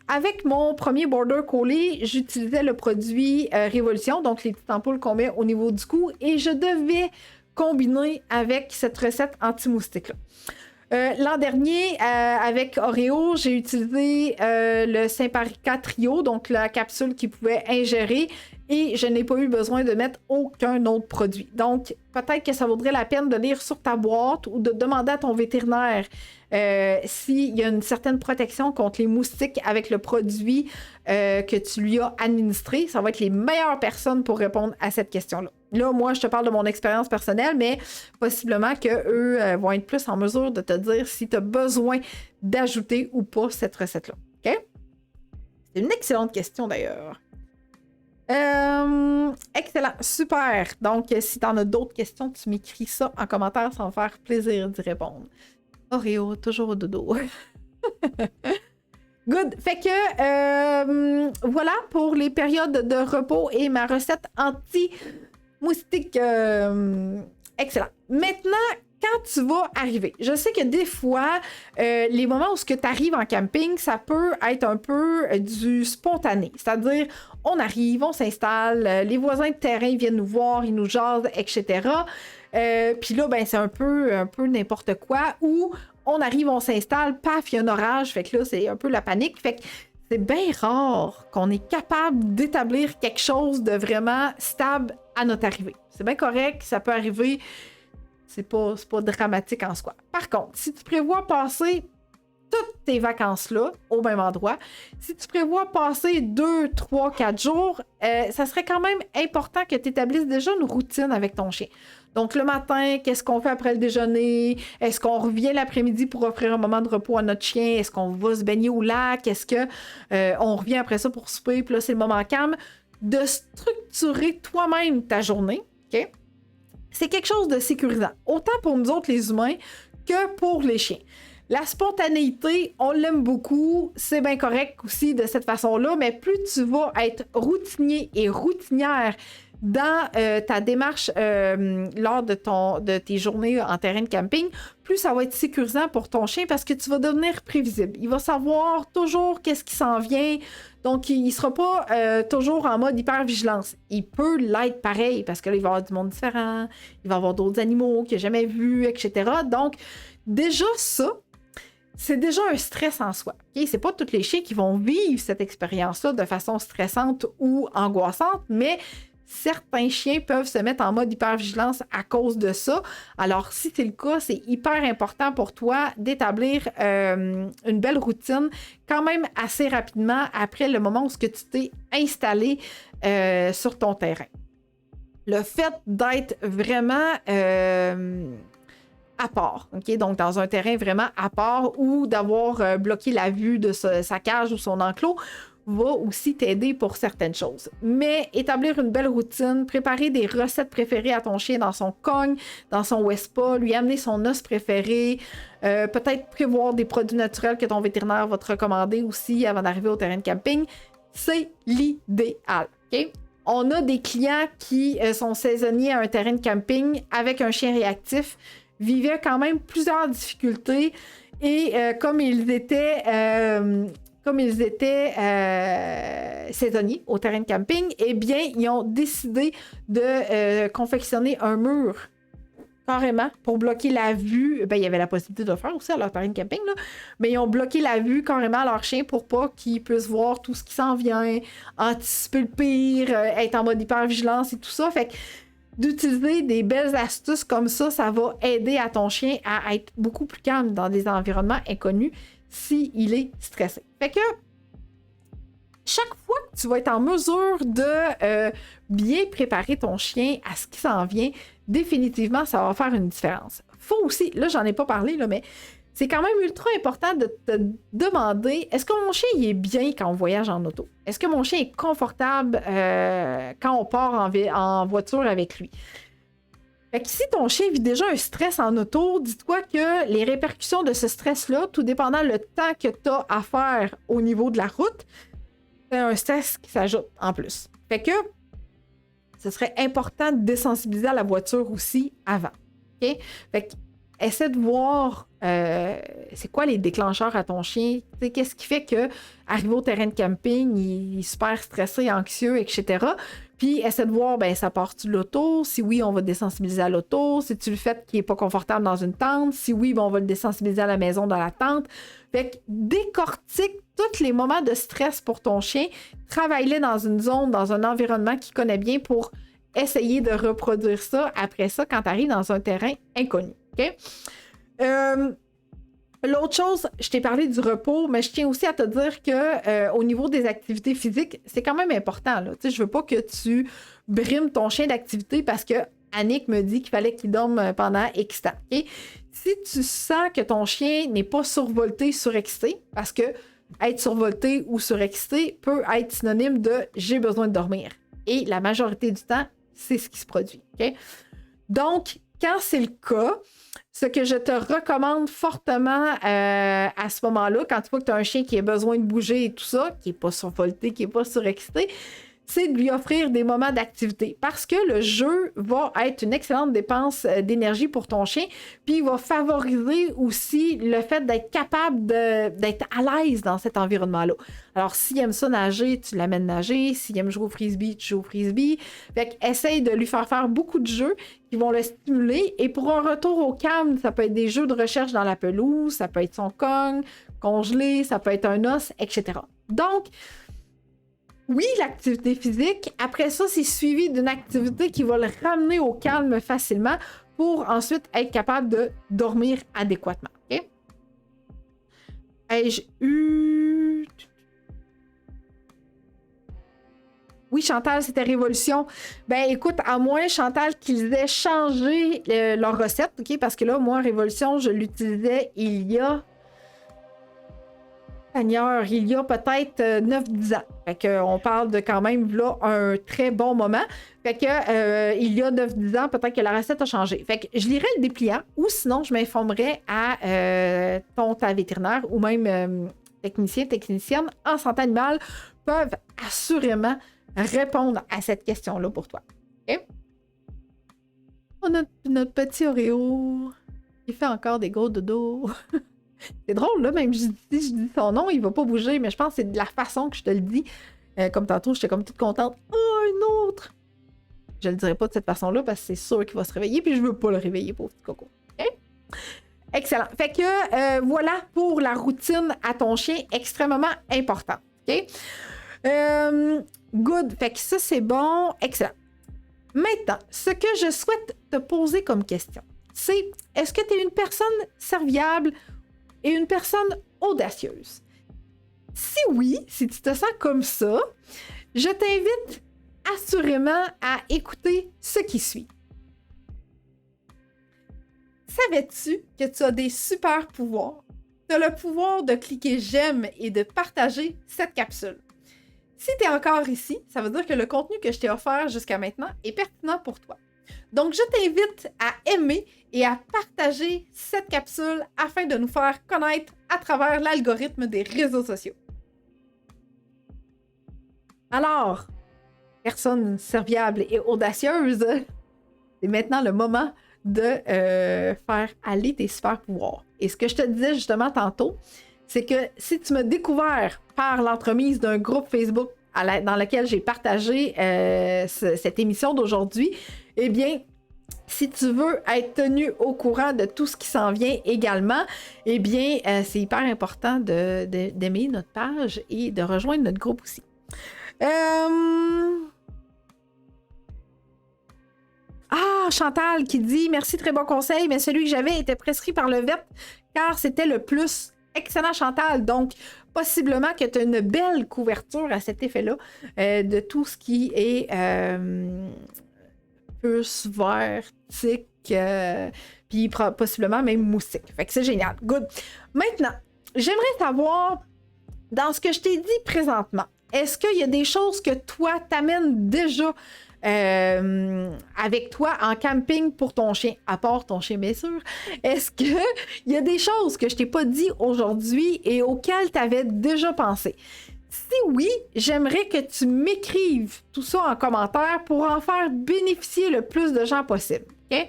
Avec mon premier Border Collie, j'utilisais le produit Révolution, donc les petites ampoules qu'on met au niveau du cou, et je devais combiner avec cette recette anti-moustique-là. L'an dernier, avec Oreo, j'ai utilisé le Simparica Trio, donc la capsule qui pouvait ingérer, et je n'ai pas eu besoin de mettre aucun autre produit. Donc, peut-être que ça vaudrait la peine de lire sur ta boîte ou de demander à ton vétérinaire s'il y a une certaine protection contre les moustiques avec le produit que tu lui as administré. Ça va être les meilleures personnes pour répondre à cette question-là. Là, moi, je te parle de mon expérience personnelle, mais possiblement qu'eux vont être plus en mesure de te dire si tu as besoin d'ajouter ou pas cette recette-là. OK? C'est une excellente question, d'ailleurs. Excellent, super. Donc, si tu en as d'autres questions, tu m'écris ça en commentaire, ça va me faire plaisir d'y répondre. Oreo, toujours au dodo. Good. Fait que voilà pour les périodes de repos et ma recette anti-moustique. Excellent. Maintenant, quand tu vas arriver, je sais que des fois, les moments où tu arrives en camping, ça peut être un peu du spontané. C'est-à-dire, on arrive, on s'installe, les voisins de terrain viennent nous voir, ils nous jasent, etc. Puis là, ben, c'est un peu n'importe quoi. Ou on arrive, on s'installe, paf, il y a un orage. Fait que là, c'est un peu la panique. Fait que c'est bien rare qu'on est capable d'établir quelque chose de vraiment stable à notre arrivée. C'est bien correct, ça peut arriver. C'est pas dramatique en soi. Par contre, si tu prévois passer toutes tes vacances-là au même endroit, si tu prévois passer 2, 3, 4 jours, ça serait quand même important que tu établisses déjà une routine avec ton chien. Donc, le matin, qu'est-ce qu'on fait après le déjeuner? Est-ce qu'on revient l'après-midi pour offrir un moment de repos à notre chien? Est-ce qu'on va se baigner au lac? Est-ce que on revient après ça pour souper? Puis là, c'est le moment calme. De structurer toi-même ta journée, OK? C'est quelque chose de sécurisant, autant pour nous autres les humains que pour les chiens. La spontanéité, on l'aime beaucoup, c'est bien correct aussi de cette façon-là, mais plus tu vas être routinier et routinière dans ta démarche lors de tes journées en terrain de camping, plus ça va être sécurisant pour ton chien parce que tu vas devenir prévisible. Il va savoir toujours qu'est-ce qui s'en vient, donc il ne sera pas toujours en mode hyper-vigilance. Il peut l'être pareil parce que là, il va y avoir du monde différent, il va y avoir d'autres animaux qu'il n'a jamais vus, etc. Donc, déjà ça, c'est déjà un stress en soi. Okay? C'est pas tous les chiens qui vont vivre cette expérience-là de façon stressante ou angoissante, mais certains chiens peuvent se mettre en mode hypervigilance à cause de ça. Alors, si c'est le cas, c'est hyper important pour toi d'établir une belle routine quand même assez rapidement après le moment où tu t'es installé sur ton terrain. Le fait d'être vraiment à part, OK? Donc, dans un terrain vraiment à part ou d'avoir bloqué la vue de sa cage ou son enclos va aussi t'aider pour certaines choses. Mais établir une belle routine, préparer des recettes préférées à ton chien dans son cogne, dans son Wespa, lui amener son os préféré, peut-être prévoir des produits naturels que ton vétérinaire va te recommander aussi avant d'arriver au terrain de camping, c'est l'idéal, OK? On a des clients qui sont saisonniers à un terrain de camping avec un chien réactif, vivaient quand même plusieurs difficultés et comme ils étaient saisonniers au terrain de camping, eh bien, ils ont décidé de confectionner un mur carrément pour bloquer la vue. Ben, il y avait la possibilité de le faire aussi à leur terrain de camping, là, mais ils ont bloqué la vue carrément à leur chien pour pas qu'ils puissent voir tout ce qui s'en vient, anticiper le pire, être en mode hypervigilance et tout ça. Fait que d'utiliser des belles astuces comme ça va aider à ton chien à être beaucoup plus calme dans des environnements inconnus s'il est stressé. Fait que chaque fois que tu vas être en mesure de bien préparer ton chien à ce qui s'en vient, définitivement, ça va faire une différence. Faut aussi, là, j'en ai pas parlé, là, mais c'est quand même ultra important de te demander, est-ce que mon chien il est bien quand on voyage en auto? Est-ce que mon chien est confortable quand on part en voiture avec lui? Fait que si ton chien vit déjà un stress en auto, dis-toi que les répercussions de ce stress-là, tout dépendant le temps que tu as à faire au niveau de la route, c'est un stress qui s'ajoute en plus. Fait que ce serait important de désensibiliser à la voiture aussi avant. OK? Fait que essaie de voir c'est quoi les déclencheurs à ton chien. T'sais, qu'est-ce qui fait que arrivé au terrain de camping, il est super stressé, anxieux, etc. Puis essaie de voir, ben ça part-tu de l'auto? Si oui, on va désensibiliser à l'auto. Si tu le fais qu'il n'est pas confortable dans une tente. Si oui, ben, on va le désensibiliser à la maison, dans la tente. Fait que décortique tous les moments de stress pour ton chien. Travaille-les dans une zone, dans un environnement qu'il connaît bien pour essayer de reproduire ça après ça quand tu arrives dans un terrain inconnu. OK? L'autre chose, je t'ai parlé du repos, mais je tiens aussi à te dire que au niveau des activités physiques, c'est quand même important. Là. Je veux pas que tu brimes ton chien d'activité parce que Annick me dit qu'il fallait qu'il dorme pendant X temps. Okay? Si tu sens que ton chien n'est pas survolté, surexcité, parce que être survolté ou surexcité peut être synonyme de j'ai besoin de dormir. Et la majorité du temps, c'est ce qui se produit. Okay? Donc, quand c'est le cas, ce que je te recommande fortement à ce moment-là, quand tu vois que tu as un chien qui a besoin de bouger et tout ça, qui n'est pas survolté, qui n'est pas surexcité, c'est de lui offrir des moments d'activité. Parce que le jeu va être une excellente dépense d'énergie pour ton chien, puis il va favoriser aussi le fait d'être capable d'être à l'aise dans cet environnement-là. Alors, s'il aime ça nager, tu l'amènes nager. S'il aime jouer au frisbee, tu joues au frisbee. Fait qu'essaye de lui faire beaucoup de jeux qui vont le stimuler. Et pour un retour au calme, ça peut être des jeux de recherche dans la pelouse, ça peut être son cogne, congelé, ça peut être un os, etc. Donc, oui, l'activité physique. Après ça, c'est suivi d'une activité qui va le ramener au calme facilement pour ensuite être capable de dormir adéquatement. Okay? Ai-je eu... Oui, Chantal, c'était Révolution. Ben, écoute, à moins, Chantal, qu'ils aient changé leur recette, OK? Parce que là, moi, Révolution, je l'utilisais il y a peut-être 9-10 ans. Fait qu'on parle de quand même là un très bon moment. Fait que il y a 9-10 ans, peut-être que la recette a changé. Fait que je lirai le dépliant ou sinon je m'informerai à ta vétérinaire ou même technicienne en santé animale peuvent assurément répondre à cette question-là pour toi. OK? On a notre petit Oreo qui fait encore des gros dodos. C'est drôle, là, même si je dis son nom, il va pas bouger, mais je pense que c'est de la façon que je te le dis. Comme tantôt, j'étais comme toute contente. Oh, un autre! Je le dirai pas de cette façon-là parce que c'est sûr qu'il va se réveiller, puis je veux pas le réveiller, pauvre petit coco. Okay? Excellent. Fait que voilà pour la routine à ton chien, extrêmement important. OK? Good. Fait que ça, c'est bon. Excellent. Maintenant, ce que je souhaite te poser comme question, c'est est-ce que tu es une personne serviable et une personne audacieuse? Si oui, si tu te sens comme ça, je t'invite assurément à écouter ce qui suit. Savais-tu que tu as des super pouvoirs? Tu as le pouvoir de cliquer j'aime et de partager cette capsule. Si tu es encore ici, ça veut dire que le contenu que je t'ai offert jusqu'à maintenant est pertinent pour toi. Donc, je t'invite à aimer et à partager cette capsule afin de nous faire connaître à travers l'algorithme des réseaux sociaux. Alors, personne serviable et audacieuse, c'est maintenant le moment de faire aller tes super pouvoirs. Et ce que je te disais justement tantôt, c'est que si tu m'as découvert par l'entremise d'un groupe Facebook dans lequel j'ai partagé cette émission d'aujourd'hui, eh bien, si tu veux être tenu au courant de tout ce qui s'en vient également, eh bien, c'est hyper important d'aimer notre page et de rejoindre notre groupe aussi. Chantal qui dit « Merci, très bon conseil, mais celui que j'avais était prescrit par le vet car c'était le plus. » Excellent, Chantal. Donc, possiblement que tu as une belle couverture à cet effet-là de tout ce qui est puce, vert, tic, puis possiblement même moustique. Fait que c'est génial. Good. Maintenant, j'aimerais savoir, dans ce que je t'ai dit présentement, est-ce qu'il y a des choses que toi t'amènes déjà avec toi en camping pour ton chien, à part ton chien bien sûr, est-ce qu'il y a des choses que je t'ai pas dit aujourd'hui et auxquelles tu avais déjà pensé? Si oui, j'aimerais que tu m'écrives tout ça en commentaire pour en faire bénéficier le plus de gens possible. Okay?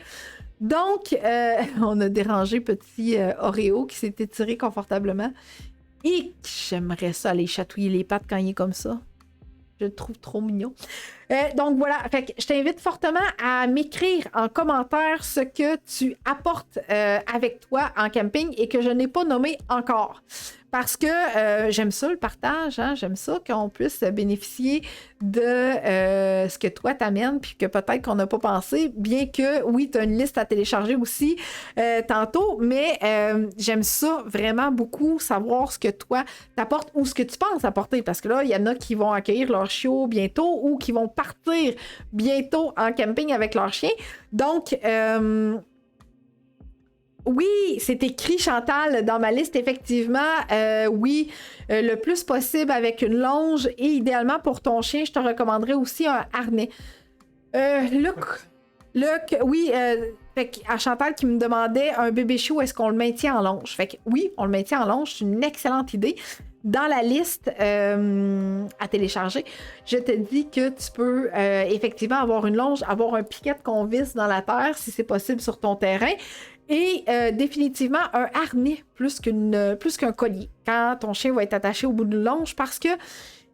Donc, on a dérangé petit Oreo qui s'est étiré confortablement. Et j'aimerais ça aller chatouiller les pattes quand il est comme ça. Je le trouve trop mignon. Donc voilà, fait que je t'invite fortement à m'écrire en commentaire ce que tu apportes avec toi en camping et que je n'ai pas nommé encore. Parce que j'aime ça, le partage, hein? J'aime ça qu'on puisse bénéficier de ce que toi t'amènes, puis que peut-être qu'on n'a pas pensé, bien que, oui, tu as une liste à télécharger aussi tantôt, mais j'aime ça vraiment beaucoup, savoir ce que toi t'apportes ou ce que tu penses apporter, parce que là, il y en a qui vont accueillir leur chiot bientôt ou qui vont partir bientôt en camping avec leur chien. Donc, oui, c'est écrit, Chantal, dans ma liste, effectivement. Oui, le plus possible avec une longe et idéalement pour ton chien, je te recommanderais aussi un harnais. Luc, oui, fait à Chantal qui me demandait un bébé chiot, est-ce qu'on le maintient en longe? Fait que oui, on le maintient en longe, c'est une excellente idée. Dans la liste à télécharger, je te dis que tu peux effectivement avoir une longe, avoir un piquet qu'on visse dans la terre si c'est possible sur ton terrain. Et définitivement un harnais plus qu'un collier quand ton chien va être attaché au bout d'une longe, parce que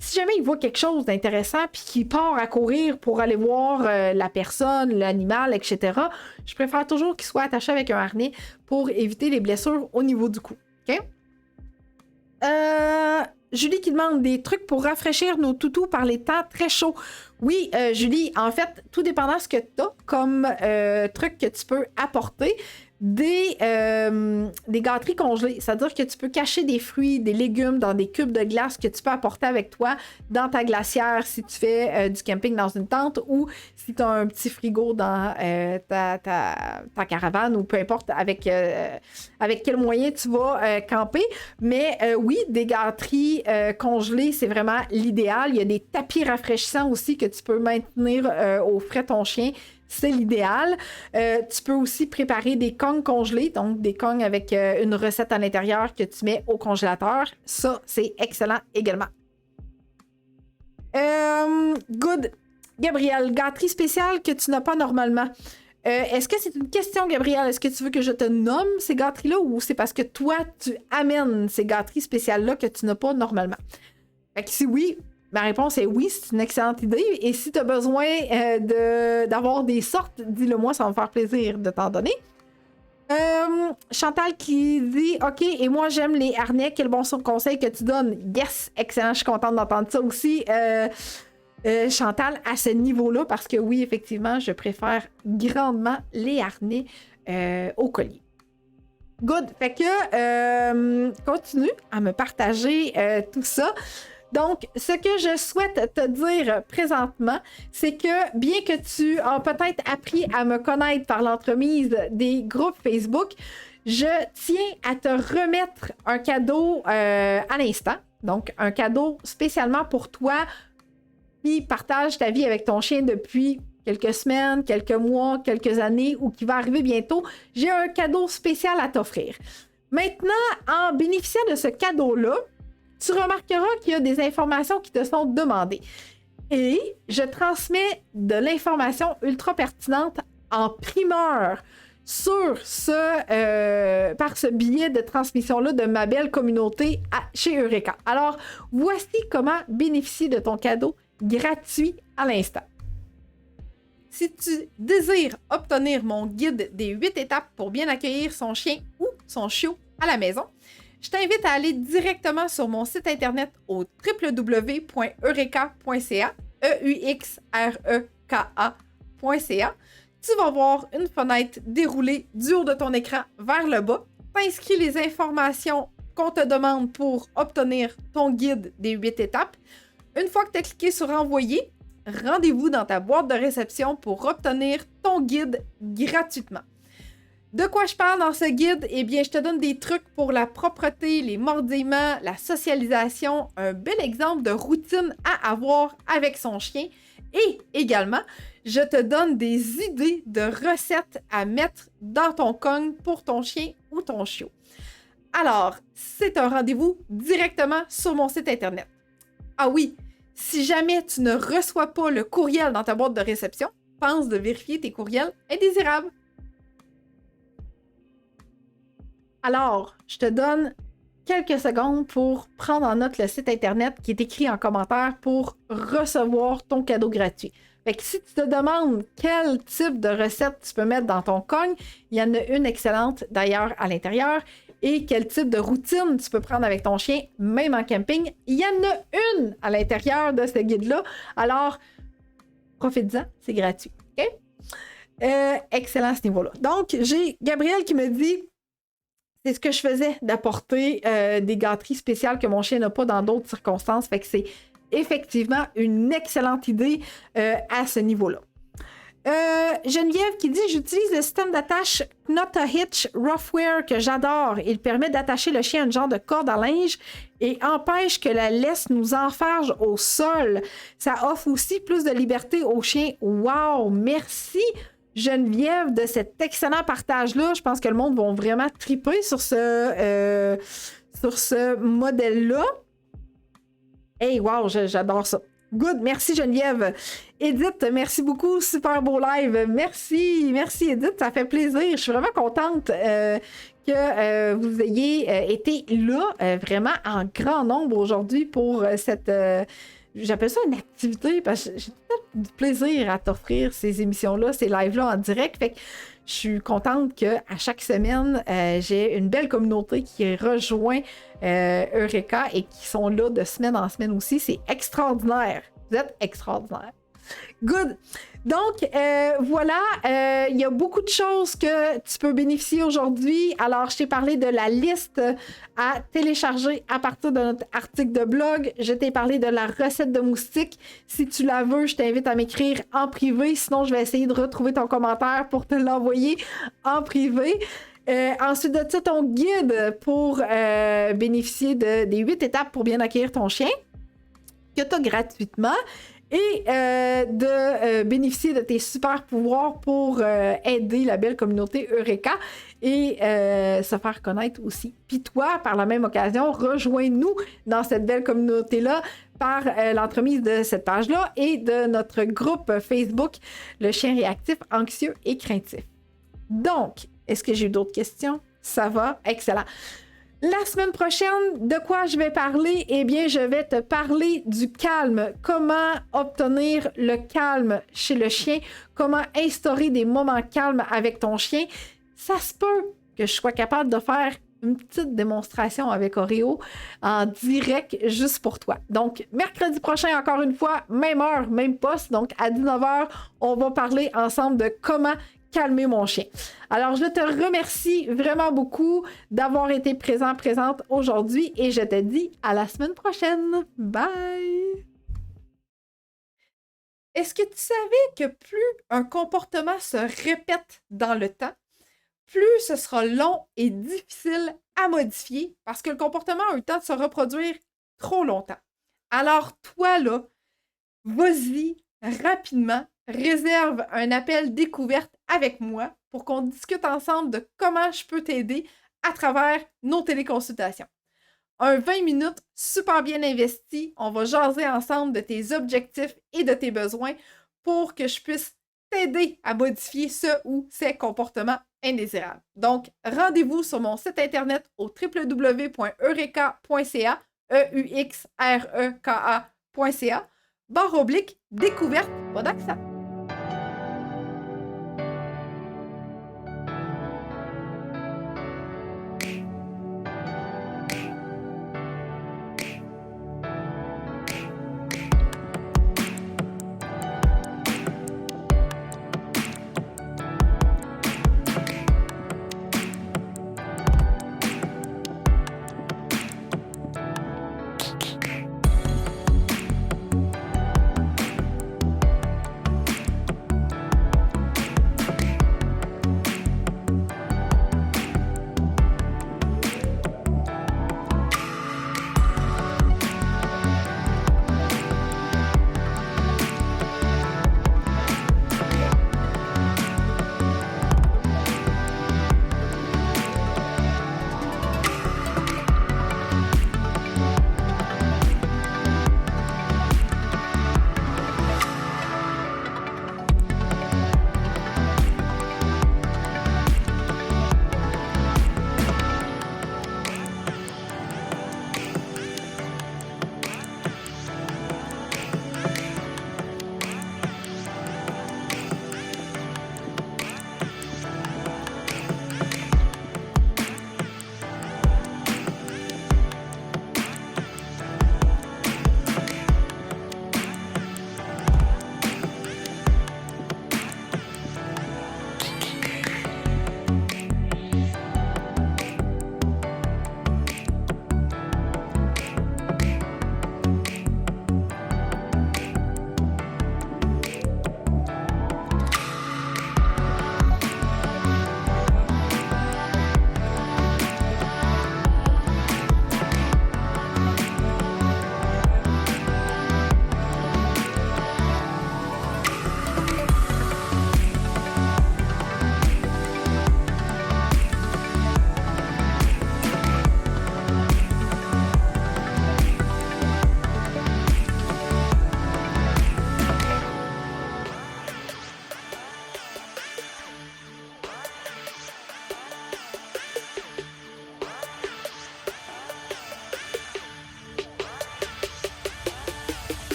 si jamais il voit quelque chose d'intéressant puis qu'il part à courir pour aller voir la personne, l'animal, etc., je préfère toujours qu'il soit attaché avec un harnais pour éviter les blessures au niveau du cou. OK? Julie qui demande des trucs pour rafraîchir nos toutous par les temps très chauds. Oui, Julie, en fait, tout dépendant de ce que tu as comme truc que tu peux apporter, des gâteries congelées. C'est-à-dire que tu peux cacher des fruits, des légumes dans des cubes de glace que tu peux apporter avec toi dans ta glacière si tu fais du camping dans une tente ou si tu as un petit frigo dans ta caravane ou peu importe avec quel moyen tu vas camper. Mais oui, des gâteries congelées, c'est vraiment l'idéal. Il y a des tapis rafraîchissants aussi que tu peux maintenir au frais ton chien. C'est l'idéal. Tu peux aussi préparer des congues congelés, donc des congues avec une recette à l'intérieur que tu mets au congélateur. Ça, c'est excellent également. Good. Gabriel, gâterie spéciale que tu n'as pas normalement. Est-ce que c'est une question, Gabriel? Est-ce que tu veux que je te nomme ces gâteries-là ou c'est parce que toi, tu amènes ces gâteries spéciales-là que tu n'as pas normalement? Fait que si oui, ma réponse est oui, c'est une excellente idée. Et si tu as besoin d'avoir des sortes, dis-le moi, ça va me faire plaisir de t'en donner. Chantal qui dit « OK, et moi j'aime les harnais, quel bon conseil que tu donnes. » Yes, excellent, je suis contente d'entendre ça aussi. Chantal, à ce niveau-là, parce que oui, effectivement, je préfère grandement les harnais au collier. Good. Fait que continue à me partager tout ça. Donc, ce que je souhaite te dire présentement, c'est que bien que tu as peut-être appris à me connaître par l'entremise des groupes Facebook, je tiens à te remettre un cadeau à l'instant. Donc, un cadeau spécialement pour toi qui partage ta vie avec ton chien depuis quelques semaines, quelques mois, quelques années ou qui va arriver bientôt. J'ai un cadeau spécial à t'offrir. Maintenant, en bénéficiant de ce cadeau-là, tu remarqueras qu'il y a des informations qui te sont demandées. Et je transmets de l'information ultra pertinente en primeur sur par ce billet de transmission-là de ma belle communauté chez Eureka. Alors, voici comment bénéficier de ton cadeau gratuit à l'instant. Si tu désires obtenir mon guide des 8 étapes pour bien accueillir son chien ou son chiot à la maison, je t'invite à aller directement sur mon site internet au www.eureka.ca, EUXREKA.ca. Tu vas voir une fenêtre déroulée du haut de ton écran vers le bas. T'inscris les informations qu'on te demande pour obtenir ton guide des 8 étapes. Une fois que tu as cliqué sur Envoyer, rendez-vous dans ta boîte de réception pour obtenir ton guide gratuitement. De quoi je parle dans ce guide? Eh bien, je te donne des trucs pour la propreté, les mordillements, la socialisation, un bel exemple de routine à avoir avec son chien et également, je te donne des idées de recettes à mettre dans ton cogne pour ton chien ou ton chiot. Alors, c'est un rendez-vous directement sur mon site internet. Ah oui, si jamais tu ne reçois pas le courriel dans ta boîte de réception, pense de vérifier tes courriels indésirables. Alors, je te donne quelques secondes pour prendre en note le site internet qui est écrit en commentaire pour recevoir ton cadeau gratuit. Fait que si tu te demandes quel type de recette tu peux mettre dans ton cogne, il y en a une excellente d'ailleurs à l'intérieur. Et quel type de routine tu peux prendre avec ton chien, même en camping, il y en a une à l'intérieur de ce guide-là. Alors, profite-en, c'est gratuit. OK? Excellent à ce niveau-là. Donc, j'ai Gabriel qui me dit... C'est ce que je faisais, d'apporter des gâteries spéciales que mon chien n'a pas dans d'autres circonstances. Fait que c'est effectivement une excellente idée à ce niveau-là. Geneviève qui dit « J'utilise le système d'attache Not a Hitch Roughwear que j'adore. Il permet d'attacher le chien à une genre de corde à linge et empêche que la laisse nous enfarge au sol. Ça offre aussi plus de liberté au chien. Wow! Merci! Geneviève, de cet excellent partage-là. Je pense que le monde va vraiment triper sur ce modèle-là. Hey, wow, j'adore ça. Good, merci Geneviève. Edith, merci beaucoup, super beau live. Merci Edith, ça fait plaisir. Je suis vraiment contente que vous ayez été là, vraiment en grand nombre aujourd'hui pour cette... J'appelle ça une activité parce que j'ai tout du plaisir à t'offrir ces émissions-là, ces lives-là en direct. Fait que je suis contente qu'à chaque semaine, j'ai une belle communauté qui rejoint Eureka et qui sont là de semaine en semaine aussi. C'est extraordinaire. Vous êtes extraordinaire. Good. Donc, voilà, il y a beaucoup de choses que tu peux bénéficier aujourd'hui. Alors, je t'ai parlé de la liste à télécharger à partir de notre article de blog. Je t'ai parlé de la recette de moustique. Si tu la veux, je t'invite à m'écrire en privé. Sinon, je vais essayer de retrouver ton commentaire pour te l'envoyer en privé. Ensuite de ça, ton guide pour bénéficier des 8 étapes pour bien accueillir ton chien, que tu as gratuitement. Et de bénéficier de tes super pouvoirs pour aider la belle communauté Eureka et se faire connaître aussi. Puis toi, par la même occasion, rejoins-nous dans cette belle communauté-là par l'entremise de cette page-là et de notre groupe Facebook, le chien réactif, anxieux et craintif. Donc, est-ce que j'ai eu d'autres questions? Ça va? Excellent. La semaine prochaine, de quoi je vais parler? Eh bien, je vais te parler du calme. Comment obtenir le calme chez le chien? Comment instaurer des moments calmes avec ton chien? Ça se peut que je sois capable de faire une petite démonstration avec Oreo en direct juste pour toi. Donc, mercredi prochain, encore une fois, même heure, même poste. Donc, à 19h, on va parler ensemble de comment calmer mon chien. Alors, je te remercie vraiment beaucoup d'avoir été présente aujourd'hui et je te dis à la semaine prochaine. Bye! Est-ce que tu savais que plus un comportement se répète dans le temps, plus ce sera long et difficile à modifier parce que le comportement a eu le temps de se reproduire trop longtemps. Alors, toi, là, vas-y rapidement, réserve un appel découverte avec moi pour qu'on discute ensemble de comment je peux t'aider à travers nos téléconsultations. Un 20 minutes super bien investi, on va jaser ensemble de tes objectifs et de tes besoins pour que je puisse t'aider à modifier ce ou ces comportements indésirables. Donc, rendez-vous sur mon site internet au www.eureka.ca, EUXREKA.ca, /découverte, pas d'accent.